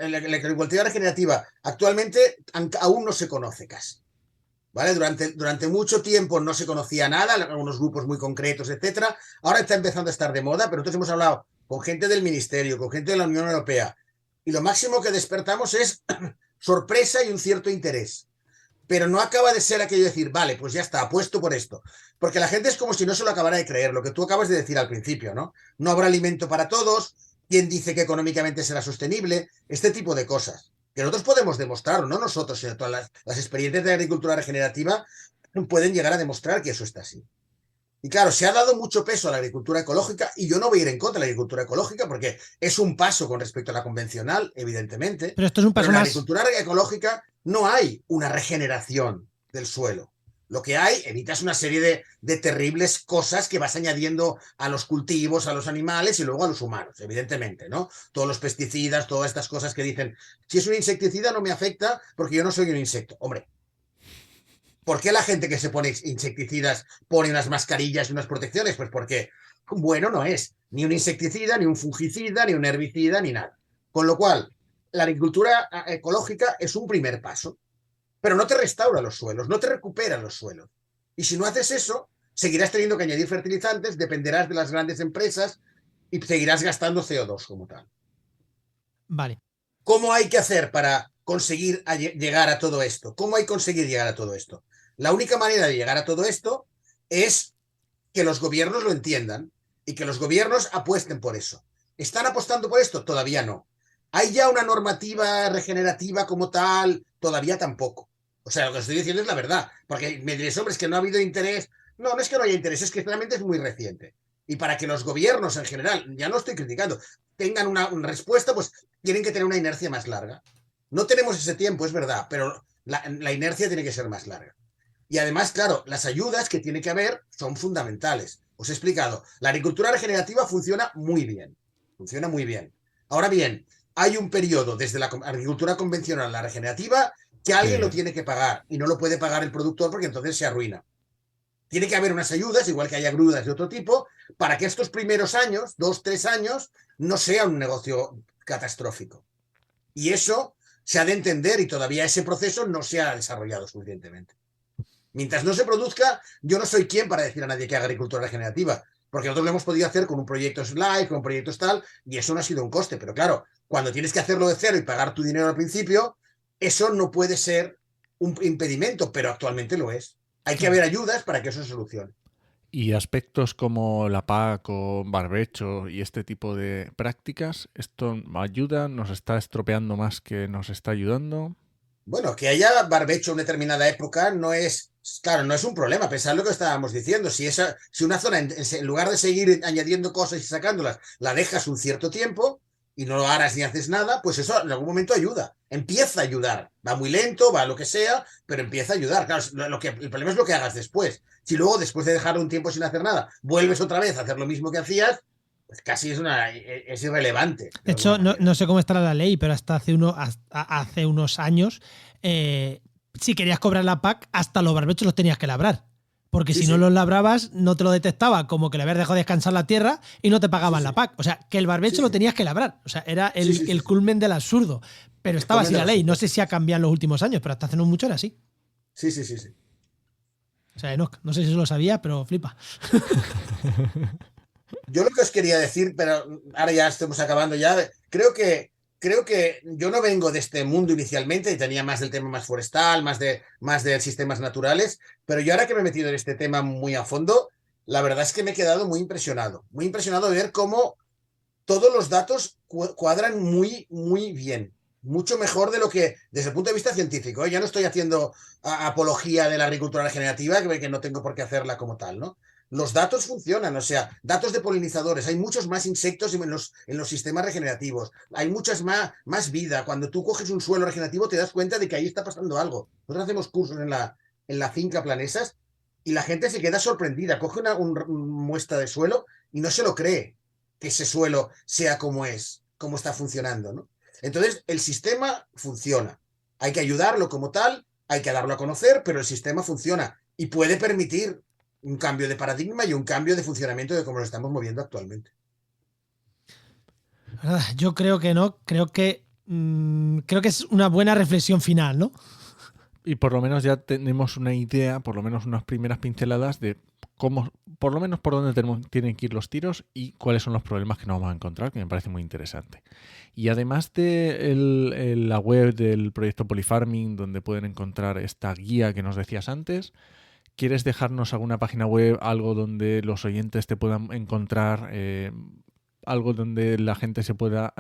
la agricultura regenerativa actualmente aún no se conoce casi. ¿Vale? Durante mucho tiempo no se conocía nada, algunos grupos muy concretos, etcétera. Ahora está empezando a estar de moda, pero nosotros hemos hablado con gente del Ministerio, con gente de la Unión Europea, y lo máximo que despertamos es sorpresa y un cierto interés. Pero no acaba de ser aquello de decir, vale, pues ya está, apuesto por esto. Porque la gente es como si no se lo acabara de creer, lo que tú acabas de decir al principio, ¿no? No habrá alimento para todos, quién dice que económicamente será sostenible, este tipo de cosas. Que nosotros podemos demostrarlo, no nosotros, sino todas las experiencias de agricultura regenerativa pueden llegar a demostrar que eso está así. Y claro, se ha dado mucho peso a la agricultura ecológica y yo no voy a ir en contra de la agricultura ecológica porque es un paso con respecto a la convencional, evidentemente. Pero esto es un paso Pero en la más. agricultura ecológica no hay una regeneración del suelo. Lo que hay, evitas una serie de terribles cosas que vas añadiendo a los cultivos, a los animales y luego a los humanos, evidentemente, ¿no? Todos los pesticidas, todas estas cosas que dicen, si es un insecticida no me afecta porque yo no soy un insecto. Hombre, ¿por qué la gente que se pone insecticidas pone unas mascarillas y unas protecciones? Pues porque bueno no es ni un insecticida, ni un fungicida, ni un herbicida, ni nada. Con lo cual, la agricultura ecológica es un primer paso, pero no te restaura los suelos, no te recupera los suelos. Y si no haces eso, seguirás teniendo que añadir fertilizantes, dependerás de las grandes empresas y seguirás gastando CO2 como tal. Vale. ¿Cómo hay que hacer para conseguir llegar a todo esto? ¿Cómo hay que conseguir llegar a todo esto? La única manera de llegar a todo esto es que los gobiernos lo entiendan y que los gobiernos apuesten por eso. ¿Están apostando por esto? Todavía no. ¿Hay ya una normativa regenerativa como tal? Todavía tampoco. O sea, lo que estoy diciendo es la verdad. Porque me diréis, hombre, es que no ha habido interés. No, no es que no haya interés, es que realmente es muy reciente. Y para que los gobiernos en general, ya no estoy criticando, tengan una respuesta, pues tienen que tener una inercia más larga. No tenemos ese tiempo, es verdad, pero la inercia tiene que ser más larga. Y además, claro, las ayudas que tiene que haber son fundamentales. Os he explicado, la agricultura regenerativa funciona muy bien. Funciona muy bien. Ahora bien, hay un periodo desde la agricultura convencional a la regenerativa que alguien lo tiene que pagar y no lo puede pagar el productor porque entonces se arruina. Tiene que haber unas ayudas, igual que hay ayudas de otro tipo, para que estos primeros años, 2, 3 años, no sea un negocio catastrófico. Y eso se ha de entender y todavía ese proceso no se ha desarrollado suficientemente. Mientras no se produzca, yo no soy quien para decir a nadie que haga agricultura regenerativa, porque nosotros lo hemos podido hacer con un proyecto Slice, con proyectos tal, y eso no ha sido un coste. Pero claro, cuando tienes que hacerlo de cero y pagar tu dinero al principio, eso no puede ser un impedimento, pero actualmente lo es. Hay que haber ayudas para que eso se solucione. Y aspectos como la PAC o barbecho y este tipo de prácticas, ¿esto ayuda? ¿Nos está estropeando más que nos está ayudando? Bueno, que haya barbecho en determinada época no es, claro, no es un problema, pensad lo que estábamos diciendo. Si una zona, en lugar de seguir añadiendo cosas y sacándolas, la dejas un cierto tiempo y no lo harás ni haces nada, pues eso en algún momento ayuda. Empieza a ayudar. Va muy lento, va lo que sea, pero empieza a ayudar. Claro, el problema es lo que hagas después. Si luego, después de dejar un tiempo sin hacer nada, vuelves otra vez a hacer lo mismo que hacías, pues casi es irrelevante. De hecho, no sé cómo estará la ley, pero hasta hace unos años, si querías cobrar la PAC, hasta los barbechos los tenías que labrar. Porque si no los labrabas, no te lo detectaba como que le habías dejado descansar la tierra y no te pagaban la PAC. O sea, que el barbecho lo tenías que labrar. O sea, era el culmen del absurdo. Pero estaba así la ley. No sé si ha cambiado en los últimos años, pero hasta hace no mucho era así. Sí. O sea, Enoch, no sé si eso lo sabía, pero flipa. Yo lo que os quería decir, pero ahora ya estamos acabando ya, creo que yo no vengo de este mundo inicialmente y tenía más del tema más forestal, más de sistemas naturales, pero yo ahora que me he metido en este tema muy a fondo, la verdad es que me he quedado muy impresionado de ver cómo todos los datos cuadran muy, muy bien. Mucho mejor de lo que, desde el punto de vista científico, ¿eh? Ya no estoy haciendo apología de la agricultura regenerativa, que no tengo por qué hacerla como tal, ¿no? los datos funcionan, o sea, datos de polinizadores, hay muchos más insectos en los sistemas regenerativos, hay muchas más vida. Cuando tú coges un suelo regenerativo te das cuenta de que ahí está pasando algo. Nosotros hacemos cursos en la finca Planesas y la gente se queda sorprendida, coge una muestra de suelo y no se lo cree que ese suelo sea como es, cómo está funcionando, ¿no? Entonces, el sistema funciona. Hay que ayudarlo como tal, hay que darlo a conocer, pero el sistema funciona y puede permitir un cambio de paradigma y un cambio de funcionamiento de cómo nos estamos moviendo actualmente. Yo creo que no, creo que es una buena reflexión final, ¿no? Y por lo menos ya tenemos una idea, por lo menos unas primeras pinceladas de cómo, por lo menos por dónde tienen que ir los tiros y cuáles son los problemas que nos vamos a encontrar, que me parece muy interesante. Y además de la web del proyecto Polyfarming, donde pueden encontrar esta guía que nos decías antes, ¿quieres dejarnos alguna página web, algo donde los oyentes te puedan encontrar, algo donde la gente se pueda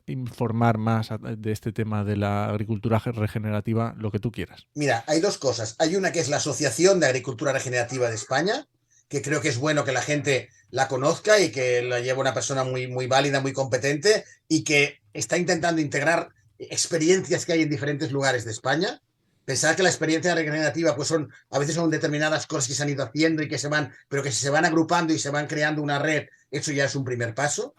informar más de este tema de la agricultura regenerativa, lo que tú quieras? Mira, hay dos cosas. Hay una que es la Asociación de Agricultura Regenerativa de España, que creo que es bueno que la gente la conozca y que la lleva una persona muy, muy válida, muy competente y que está intentando integrar experiencias que hay en diferentes lugares de España. Pensar que la experiencia regenerativa pues a veces son determinadas cosas que se han ido haciendo y que pero que se van agrupando y se van creando una red, eso ya es un primer paso.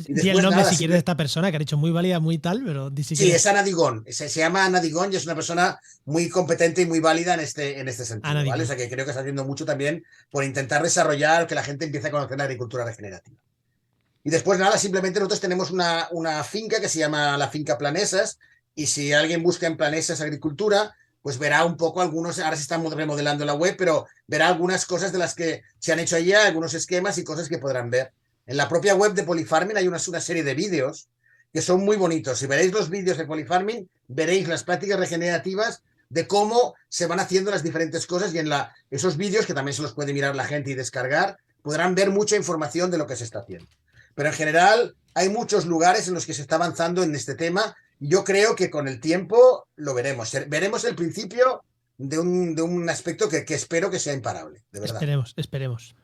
Di el nombre si quieres de esta persona que ha dicho muy válida, muy tal, pero si sí, es Ana Digón. Se llama Ana Digón y es una persona muy competente y muy válida en este sentido, ¿vale? O sea que creo que está haciendo mucho también por intentar desarrollar que la gente empiece a conocer la agricultura regenerativa. Y después nada, simplemente nosotros tenemos una finca que se llama la Finca Planesas y si alguien busca en Planesas Agricultura, pues verá un poco algunos, ahora se están remodelando la web, pero verá algunas cosas de las que se han hecho allá, algunos esquemas y cosas que podrán ver. En la propia web de Polyfarming hay una serie de vídeos que son muy bonitos. Si veréis los vídeos de Polyfarming, veréis las prácticas regenerativas de cómo se van haciendo las diferentes cosas y en esos vídeos, que también se los puede mirar la gente y descargar, podrán ver mucha información de lo que se está haciendo. Pero en general hay muchos lugares en los que se está avanzando en este tema. Yo creo que con el tiempo lo veremos. Veremos el principio de un aspecto que espero que sea imparable, de verdad. Esperemos.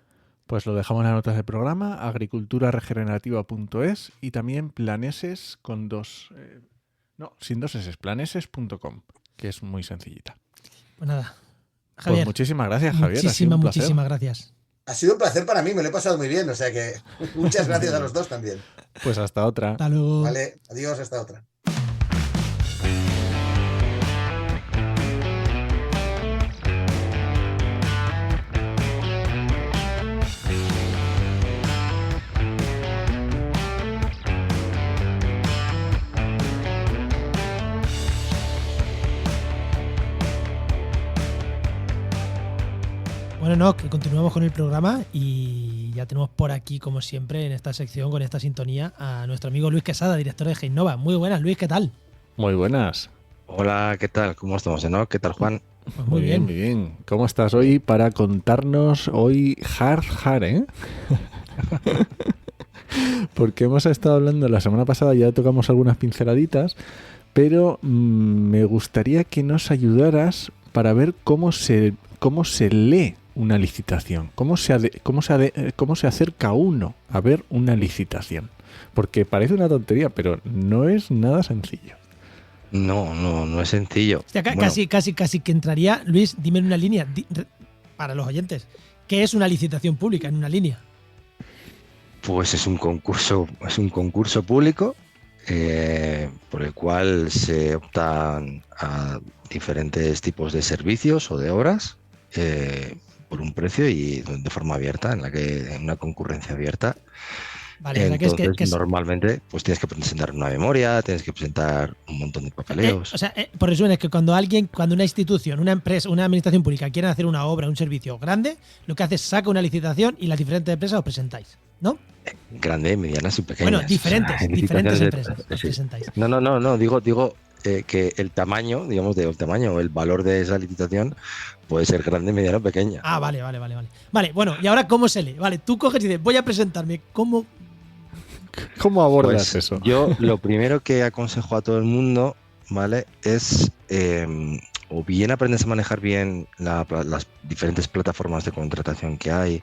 Pues lo dejamos en las notas del programa, agriculturaregenerativa.es y también planeses con sin dos S, planeses.com, que es muy sencillita. Pues nada, Javier. Pues muchísimas gracias, Javier. Muchísimas gracias. Ha sido un placer para mí, me lo he pasado muy bien, o sea que muchas gracias a los dos también. Pues hasta otra. Hasta luego. Vale, adiós, hasta otra. Bueno, no, que continuamos con el programa y ya tenemos por aquí, como siempre, en esta sección, con esta sintonía, a nuestro amigo Luis Quesada, director de Geinova. Muy buenas, Luis, ¿qué tal? Muy buenas. Hola, ¿qué tal? ¿Cómo estamos, no? ¿Qué tal, Juan? Pues muy bien. Muy bien. ¿Cómo estás hoy para contarnos hoy hard, eh? Porque hemos estado hablando la semana pasada, ya tocamos algunas pinceladitas, pero me gustaría que nos ayudaras para ver cómo se lee una licitación, cómo se acerca uno a ver una licitación. Porque parece una tontería, pero no es nada sencillo. No es sencillo. Hostia, casi que entraría. Luis, dime en una línea, para los oyentes, ¿qué es una licitación pública en una línea? Pues es un concurso público por el cual se optan a diferentes tipos de servicios o de obras por un precio y de forma abierta, en una concurrencia abierta. Vale, entonces, normalmente pues tienes que presentar una memoria, tienes que presentar un montón de papeleos. Por resumen, es que cuando una institución, una empresa, una administración pública quieren hacer una obra, un servicio grande, lo que hace es saca una licitación y las diferentes empresas os presentáis, ¿no? Grande, medianas y pequeñas. Bueno, diferentes empresas os presentáis. No, digo que el tamaño, digamos, el valor de esa licitación puede ser grande, mediano o pequeña. Ah, vale. Vale, bueno, ¿y ahora cómo se lee? Vale, tú coges y dices, voy a presentarme, ¿cómo abordas pues eso? Yo lo primero que aconsejo a todo el mundo, ¿vale? Es o bien aprendes a manejar bien las diferentes plataformas de contratación que hay,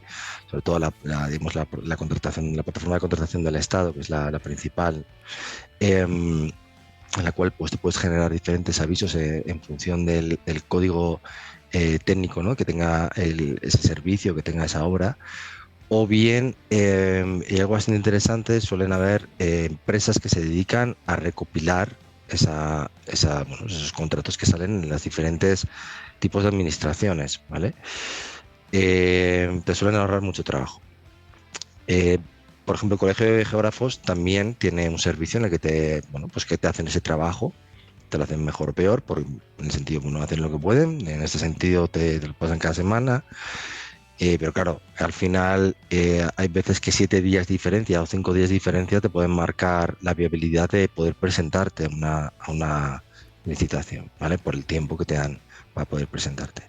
sobre todo digamos, la contratación, la plataforma de contratación del Estado, que es la principal, en la cual pues te puedes generar diferentes avisos en función del código técnico, ¿no?, que tenga ese servicio, que tenga esa obra. O bien, y algo bastante interesante, suelen haber empresas que se dedican a recopilar esos contratos que salen en los diferentes tipos de administraciones, ¿vale? Te suelen ahorrar mucho trabajo. Por ejemplo, el Colegio de Geógrafos también tiene un servicio en el que que te hacen ese trabajo, te lo hacen mejor o peor, en el sentido que hacen lo que pueden, en este sentido te lo pasan cada semana. Pero claro, al final hay veces que 7 días de diferencia o 5 días de diferencia te pueden marcar la viabilidad de poder presentarte a una licitación, ¿vale? Por el tiempo que te dan para poder presentarte.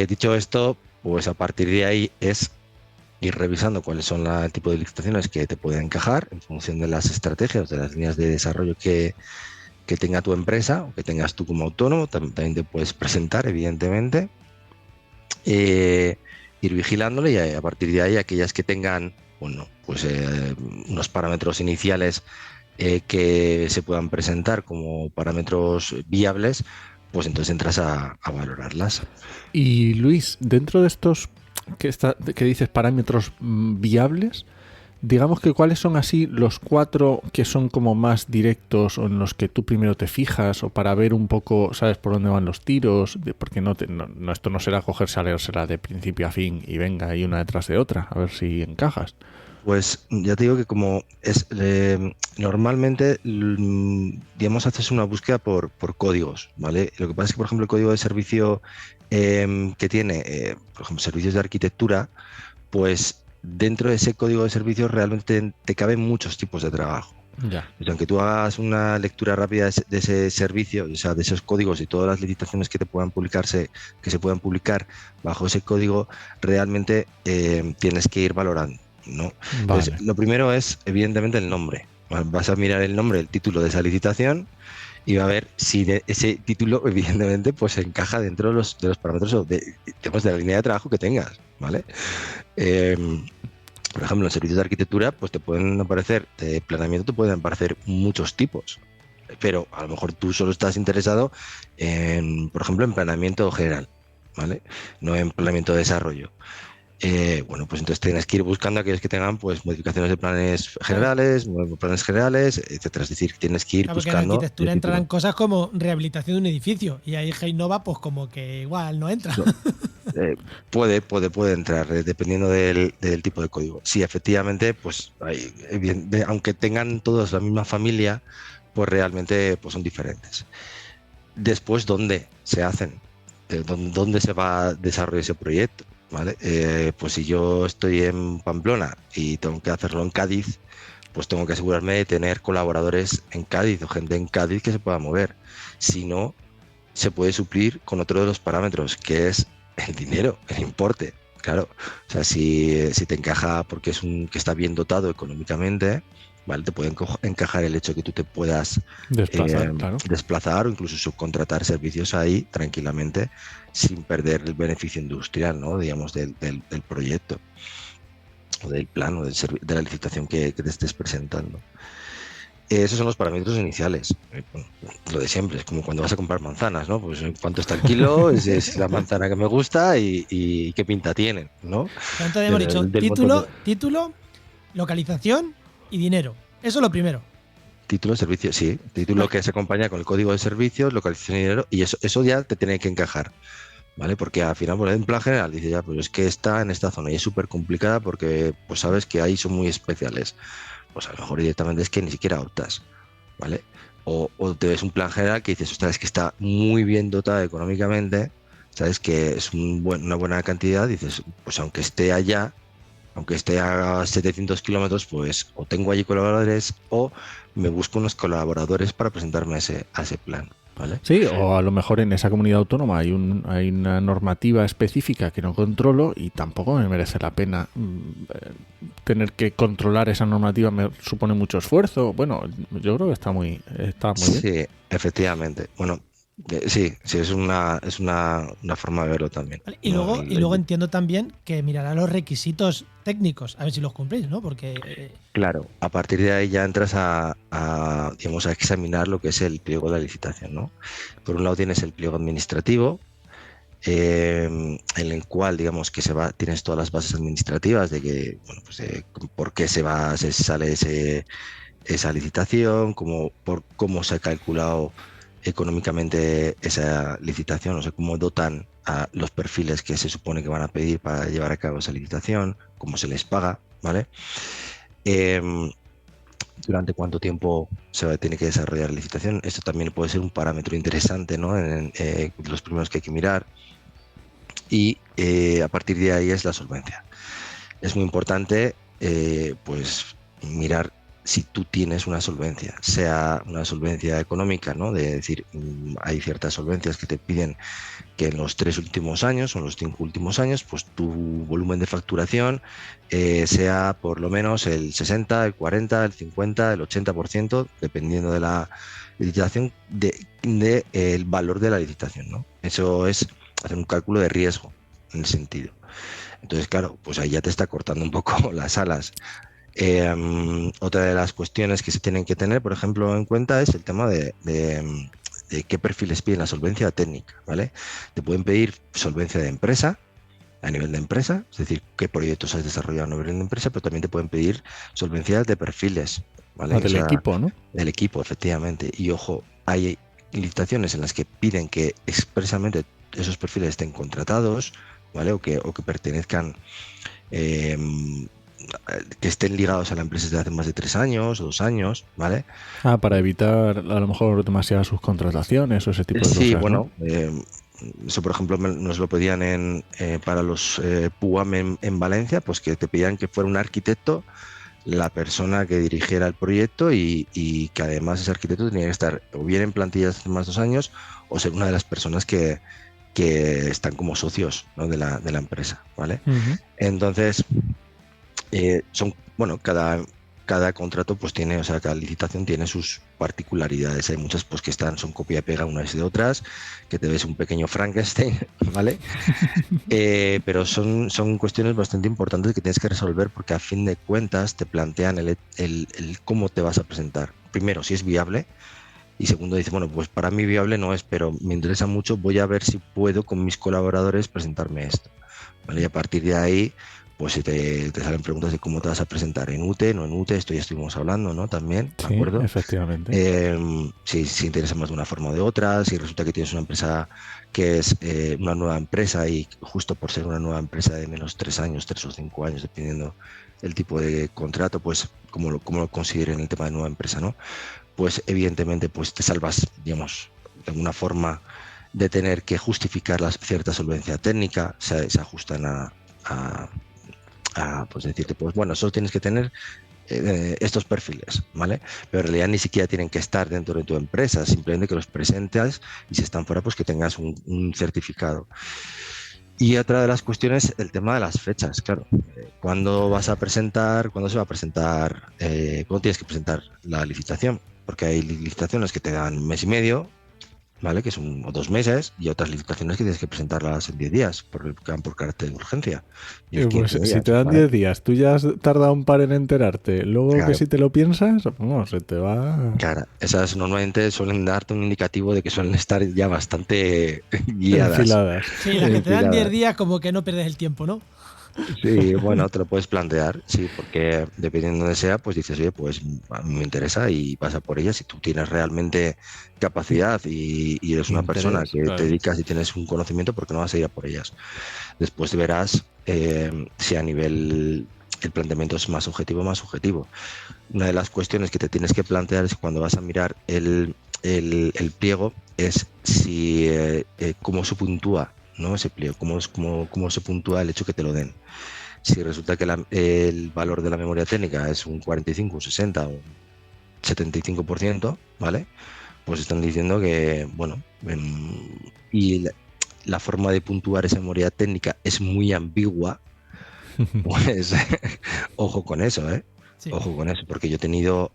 Dicho esto, pues a partir de ahí es ir revisando cuáles son el tipo de licitaciones que te pueden encajar en función de las estrategias, de las líneas de desarrollo que tenga tu empresa o que tengas tú como autónomo. También te puedes presentar, evidentemente. Ir vigilándole, y a partir de ahí aquellas que tengan unos parámetros iniciales que se puedan presentar como parámetros viables, pues entonces entras a valorarlas. Y Luis, dentro de estos que dices parámetros viables, digamos que cuáles son así los 4 que son como más directos, o en los que tú primero te fijas, o para ver un poco, sabes por dónde van los tiros, porque esto no será cogerse a leérsela de principio a fin y venga y una detrás de otra, a ver si encajas. Pues ya te digo que como es normalmente, digamos, haces una búsqueda por códigos, ¿vale? Lo que pasa es que, por ejemplo, el código de servicio que tiene, por ejemplo, servicios de arquitectura, pues dentro de ese código de servicios realmente te caben muchos tipos de trabajo. Ya. Pues aunque tú hagas una lectura rápida de ese servicio, o sea, de esos códigos y todas las licitaciones que se puedan publicar bajo ese código, realmente tienes que ir valorando, ¿no? Vale. Entonces, lo primero es, evidentemente, el nombre. Vas a mirar el nombre, el título de esa licitación, y va a ver si ese título, evidentemente, pues encaja dentro de los parámetros de la línea de trabajo que tengas, ¿vale? Por ejemplo, en servicios de arquitectura, pues te pueden aparecer, de planeamiento te pueden aparecer muchos tipos, pero a lo mejor tú solo estás interesado por ejemplo, en planeamiento general, ¿vale? No en planeamiento de desarrollo. Pues entonces tienes que ir buscando aquellos que tengan pues modificaciones de planes generales, nuevos planes generales, etcétera. Es decir, tienes que ir Claro, porque buscando. en arquitectura entrarán cosas como rehabilitación de un edificio, y ahí Heinova pues como que igual no entra. No. Puede entrar, dependiendo del tipo de código. Sí, efectivamente, pues aunque tengan todos la misma familia, pues realmente pues son diferentes. Después, ¿dónde se hacen? ¿Dónde se va a desarrollar ese proyecto? ¿Vale? Pues si yo estoy en Pamplona y tengo que hacerlo en Cádiz, pues tengo que asegurarme de tener colaboradores en Cádiz o gente en Cádiz que se pueda mover. Si no, se puede suplir con otro de los parámetros, que es el dinero, el importe. Claro, o sea, si te encaja porque que está bien dotado económicamente, ¿vale? Te puede encajar el hecho de que tú te puedas desplazar o incluso subcontratar servicios ahí tranquilamente, sin perder el beneficio industrial, ¿no? Digamos, del proyecto o del plan o de la licitación que te estés presentando. Esos son los parámetros iniciales. Lo de siempre, es como cuando vas a comprar manzanas, ¿no? Pues cuánto está el kilo, es la manzana que me gusta y qué pinta tienen, ¿no? Entonces hemos dicho título, localización y dinero. Eso es lo primero. Título, servicio, sí. Título que se acompaña con el código de servicios, localización y dinero, y eso ya te tiene que encajar, ¿vale? Porque al final, en plan general, dice ya, pues es que está en esta zona y es súper complicada porque pues sabes que ahí son muy especiales. Pues a lo mejor directamente es que ni siquiera optas, ¿vale? O te ves un plan general que dices, ostras, es que está muy bien dotado económicamente, sabes que es una buena cantidad, dices, pues aunque esté allá, aunque esté a 700 kilómetros, pues o tengo allí colaboradores o me busco unos colaboradores para presentarme a ese plan, ¿vale? Sí, o a lo mejor en esa comunidad autónoma hay una normativa específica que no controlo y tampoco me merece la pena tener que controlar esa normativa, me supone mucho esfuerzo. Bueno, yo creo que está muy bien. Sí, efectivamente. Bueno, Sí, es una forma de verlo también. Vale, y ¿no? luego entiendo también que mirará los requisitos técnicos, a ver si los cumplís, ¿no? Porque Claro, a partir de ahí ya entras digamos, a examinar lo que es el pliego de la licitación, ¿no? Por un lado tienes el pliego administrativo, en el cual, digamos, que tienes todas las bases administrativas de que, bueno, pues por qué se sale esa licitación, por cómo se ha calculado económicamente esa licitación, o sea, cómo dotan a los perfiles que se supone que van a pedir para llevar a cabo esa licitación, cómo se les paga, ¿vale? Em, durante cuánto tiempo tiene que desarrollar la licitación. Esto también puede ser un parámetro interesante, ¿no? Los primeros que hay que mirar. Y a partir de ahí es la solvencia. Es muy importante pues mirar si tú tienes una solvencia, sea una solvencia económica, ¿no? De decir, hay ciertas solvencias que te piden que en los 3 últimos años o en los 5 últimos años, pues tu volumen de facturación sea por lo menos el 60, el 40, el 50, el 80%, dependiendo de la licitación, el valor de la licitación, ¿no? Eso es hacer un cálculo de riesgo en el sentido. Entonces, claro, pues ahí ya te está cortando un poco las alas. Otra de las cuestiones que se tienen que tener, por ejemplo, en cuenta es el tema de qué perfiles piden la solvencia técnica, ¿vale? Te pueden pedir solvencia de empresa, a nivel de empresa, es decir, qué proyectos has desarrollado a nivel de empresa, pero también te pueden pedir solvencia de perfiles, ¿vale? Del equipo, ¿no? Del equipo, efectivamente. Y ojo, hay licitaciones en las que piden que expresamente esos perfiles estén contratados, ¿vale? O que pertenezcan, que estén ligados a la empresa desde hace más de 3 años o 2 años, ¿vale? Para evitar a lo mejor demasiadas subcontrataciones o ese tipo de cosas. Sí, bueno, eso por ejemplo nos lo pedían para los PUAM en Valencia, pues que te pedían que fuera un arquitecto la persona que dirigiera el proyecto y que además ese arquitecto tenía que estar o bien en plantillas hace más de 2 años o ser una de las personas que están como socios, ¿no? de la empresa, ¿vale? Entonces, cada contrato pues tiene, o sea, cada licitación tiene sus particularidades. Hay muchas pues que son copia y pega unas de otras, que te ves un pequeño Frankenstein, ¿vale? Pero son cuestiones bastante importantes que tienes que resolver porque a fin de cuentas te plantean el cómo te vas a presentar. Primero, si es viable. Y segundo, dice, bueno, pues para mí viable no es, pero me interesa mucho, voy a ver si puedo con mis colaboradores presentarme esto, ¿vale? Y a partir de ahí, pues te salen preguntas de cómo te vas a presentar, en UTE, no en UTE, esto ya estuvimos hablando, ¿no? También, ¿de acuerdo? Efectivamente. Si interesa más de una forma o de otra, si resulta que tienes una empresa que es una nueva empresa y justo por ser una nueva empresa de menos 3 años, 3 o 5 años, dependiendo el tipo de contrato, pues como lo consideren el tema de nueva empresa, ¿no? Pues evidentemente pues te salvas, digamos, de alguna forma de tener que justificar cierta solvencia técnica, se ajustan a pues decirte, pues bueno, solo tienes que tener estos perfiles, ¿vale? Pero en realidad ni siquiera tienen que estar dentro de tu empresa, simplemente que los presentes y si están fuera, pues que tengas un certificado. Y otra de las cuestiones, el tema de las fechas, claro. ¿Cuándo vas a presentar? ¿Cuándo se va a presentar? ¿Cuándo tienes que presentar la licitación? Porque hay licitaciones que te dan 1 mes y medio, ¿vale? Que son 2 meses, y otras licitaciones que tienes que presentarlas en 10 días, que van por carácter de urgencia. Pues si te dan, ¿vale? 10 días, tú ya has tardado un par en enterarte, luego claro, que si te lo piensas, no, se te va... Claro, esas normalmente suelen darte un indicativo de que suelen estar ya bastante guiadas. Enfiladas. Sí, las que te dan 10 días como que no pierdes el tiempo, ¿no? Sí, bueno, te lo puedes plantear, sí, porque dependiendo de sea, pues dices, oye, pues a mí me interesa y vas a por ella. Si tú tienes realmente capacidad y eres una persona que te dedicas y tienes un conocimiento, ¿por qué no vas a ir a por ellas? Después verás si a nivel el planteamiento es más objetivo o más subjetivo. Una de las cuestiones que te tienes que plantear es cuando vas a mirar el pliego es si cómo se puntúa, ¿no? Ese pliego, cómo se puntúa el hecho que te lo den. Si resulta que el valor de la memoria técnica es un 45, un 60 o un 75%, ¿vale? Pues están diciendo que, bueno, y la forma de puntuar esa memoria técnica es muy ambigua, pues ojo con eso, ¿eh? Sí. Ojo con eso, porque yo he tenido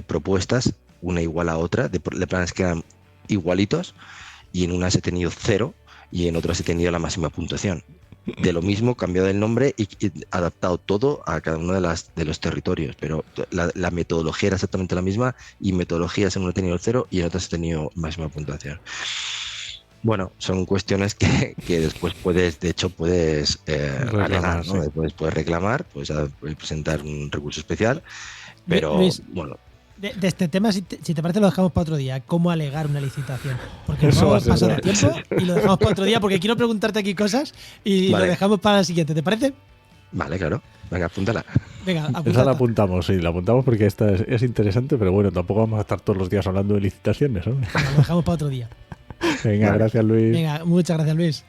propuestas, una igual a otra, de planes que eran igualitos y en unas he tenido 0 y en otras he tenido la máxima puntuación. De lo mismo, cambiado el nombre y adaptado todo a cada uno de los territorios, pero la metodología era exactamente la misma y metodologías en una he tenido el 0 y en otras he tenido máxima puntuación. Bueno, son cuestiones que después puedes alegar, ¿no? Sí. Puedes reclamar, puedes presentar un recurso especial, pero Luis, bueno. De este tema, si te parece, lo dejamos para otro día. ¿Cómo alegar una licitación? Porque Eso nos va a vamos ser pasando el tiempo y lo dejamos para otro día porque quiero preguntarte aquí cosas y Vale. lo dejamos para la siguiente. ¿Te parece? Vale, claro. Venga, apúntala. Venga, Esa la apúntala. apuntamos, sí, la apuntamos porque esta es interesante, pero bueno, tampoco vamos a estar todos los días hablando de licitaciones, ¿no? Venga, lo dejamos para otro día. Venga, Vale. gracias, Luis. Venga, muchas gracias, Luis.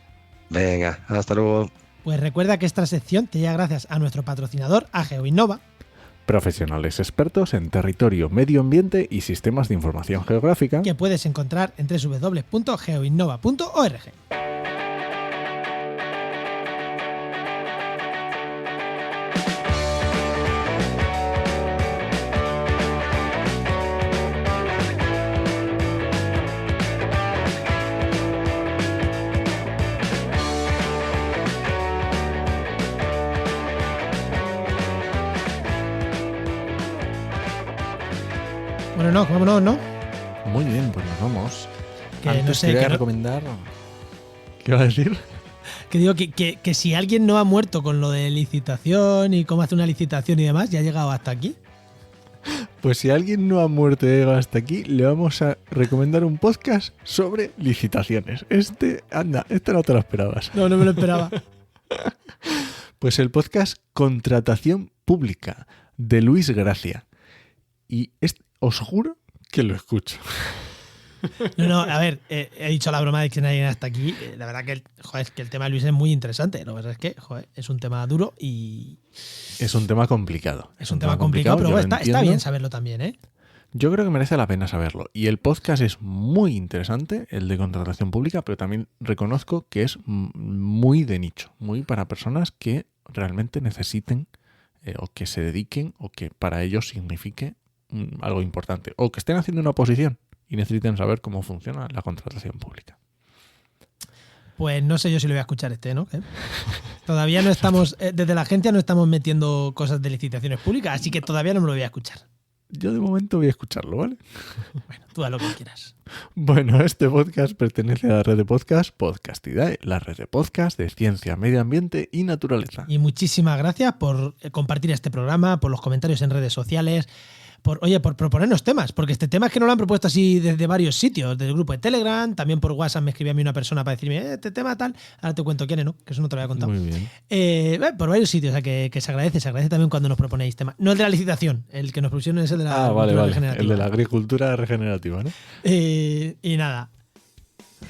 Venga, hasta luego. Pues recuerda que esta sección te llega gracias a nuestro patrocinador, a GeoInnova. Profesionales expertos en territorio, medio ambiente y sistemas de información geográfica. Que puedes encontrar en www.geoinnova.org. Bueno, no, vámonos, ¿no? Muy bien, pues nos vamos. Que Antes no sé, quería que no- recomendar... ¿Qué iba a decir? Que digo que si alguien no ha muerto con lo de licitación y cómo hace una licitación y demás, ya ha llegado hasta aquí. Pues si alguien no ha muerto y ha llegado hasta aquí, le vamos a recomendar un podcast sobre licitaciones. Este no te lo esperabas. No, no me lo esperaba. Pues el podcast Contratación Pública, de Luis Gracia. Y os juro que lo escucho. No, a ver, he dicho la broma de que nadie hasta aquí. La verdad que es que el tema de Luis es muy interesante. Lo que pasa es que es un tema duro y Es un tema complicado. es un tema complicado, pero yo lo bueno, está entiendo. bien saberlo también, ¿eh? Yo creo que merece la pena saberlo. Y el podcast es muy interesante, el de contratación pública, pero también reconozco que es muy de nicho, muy para personas que realmente necesiten o que se dediquen o que para ellos signifique algo importante. O que estén haciendo una oposición y necesiten saber cómo funciona la contratación pública. Pues no sé yo si lo voy a escuchar ¿no? Todavía no estamos, desde la agencia no estamos metiendo cosas de licitaciones públicas, así que todavía no me lo voy a escuchar. Yo de momento voy a escucharlo, ¿vale? Bueno, tú haz lo que quieras. Bueno, este podcast pertenece a la red de podcast Podcastidae, la red de podcast de ciencia, medio ambiente y naturaleza. Y muchísimas gracias por compartir este programa, por los comentarios en redes sociales, por proponernos temas, porque este tema es que nos lo han propuesto así desde varios sitios, desde el grupo de Telegram, también por WhatsApp me escribía a mí una persona para decirme, este tema tal, ahora te cuento quién es, ¿no? Que eso no te lo había contado. Muy bien. Por varios sitios, o sea que se agradece también cuando nos proponéis temas. No el de la licitación, el que nos propusieron es el de la Vale. agricultura regenerativa. El de la agricultura regenerativa, ¿no? Y nada,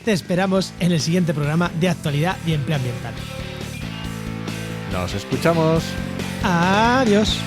te esperamos en el siguiente programa de actualidad y empleo ambiental. Nos escuchamos. Adiós.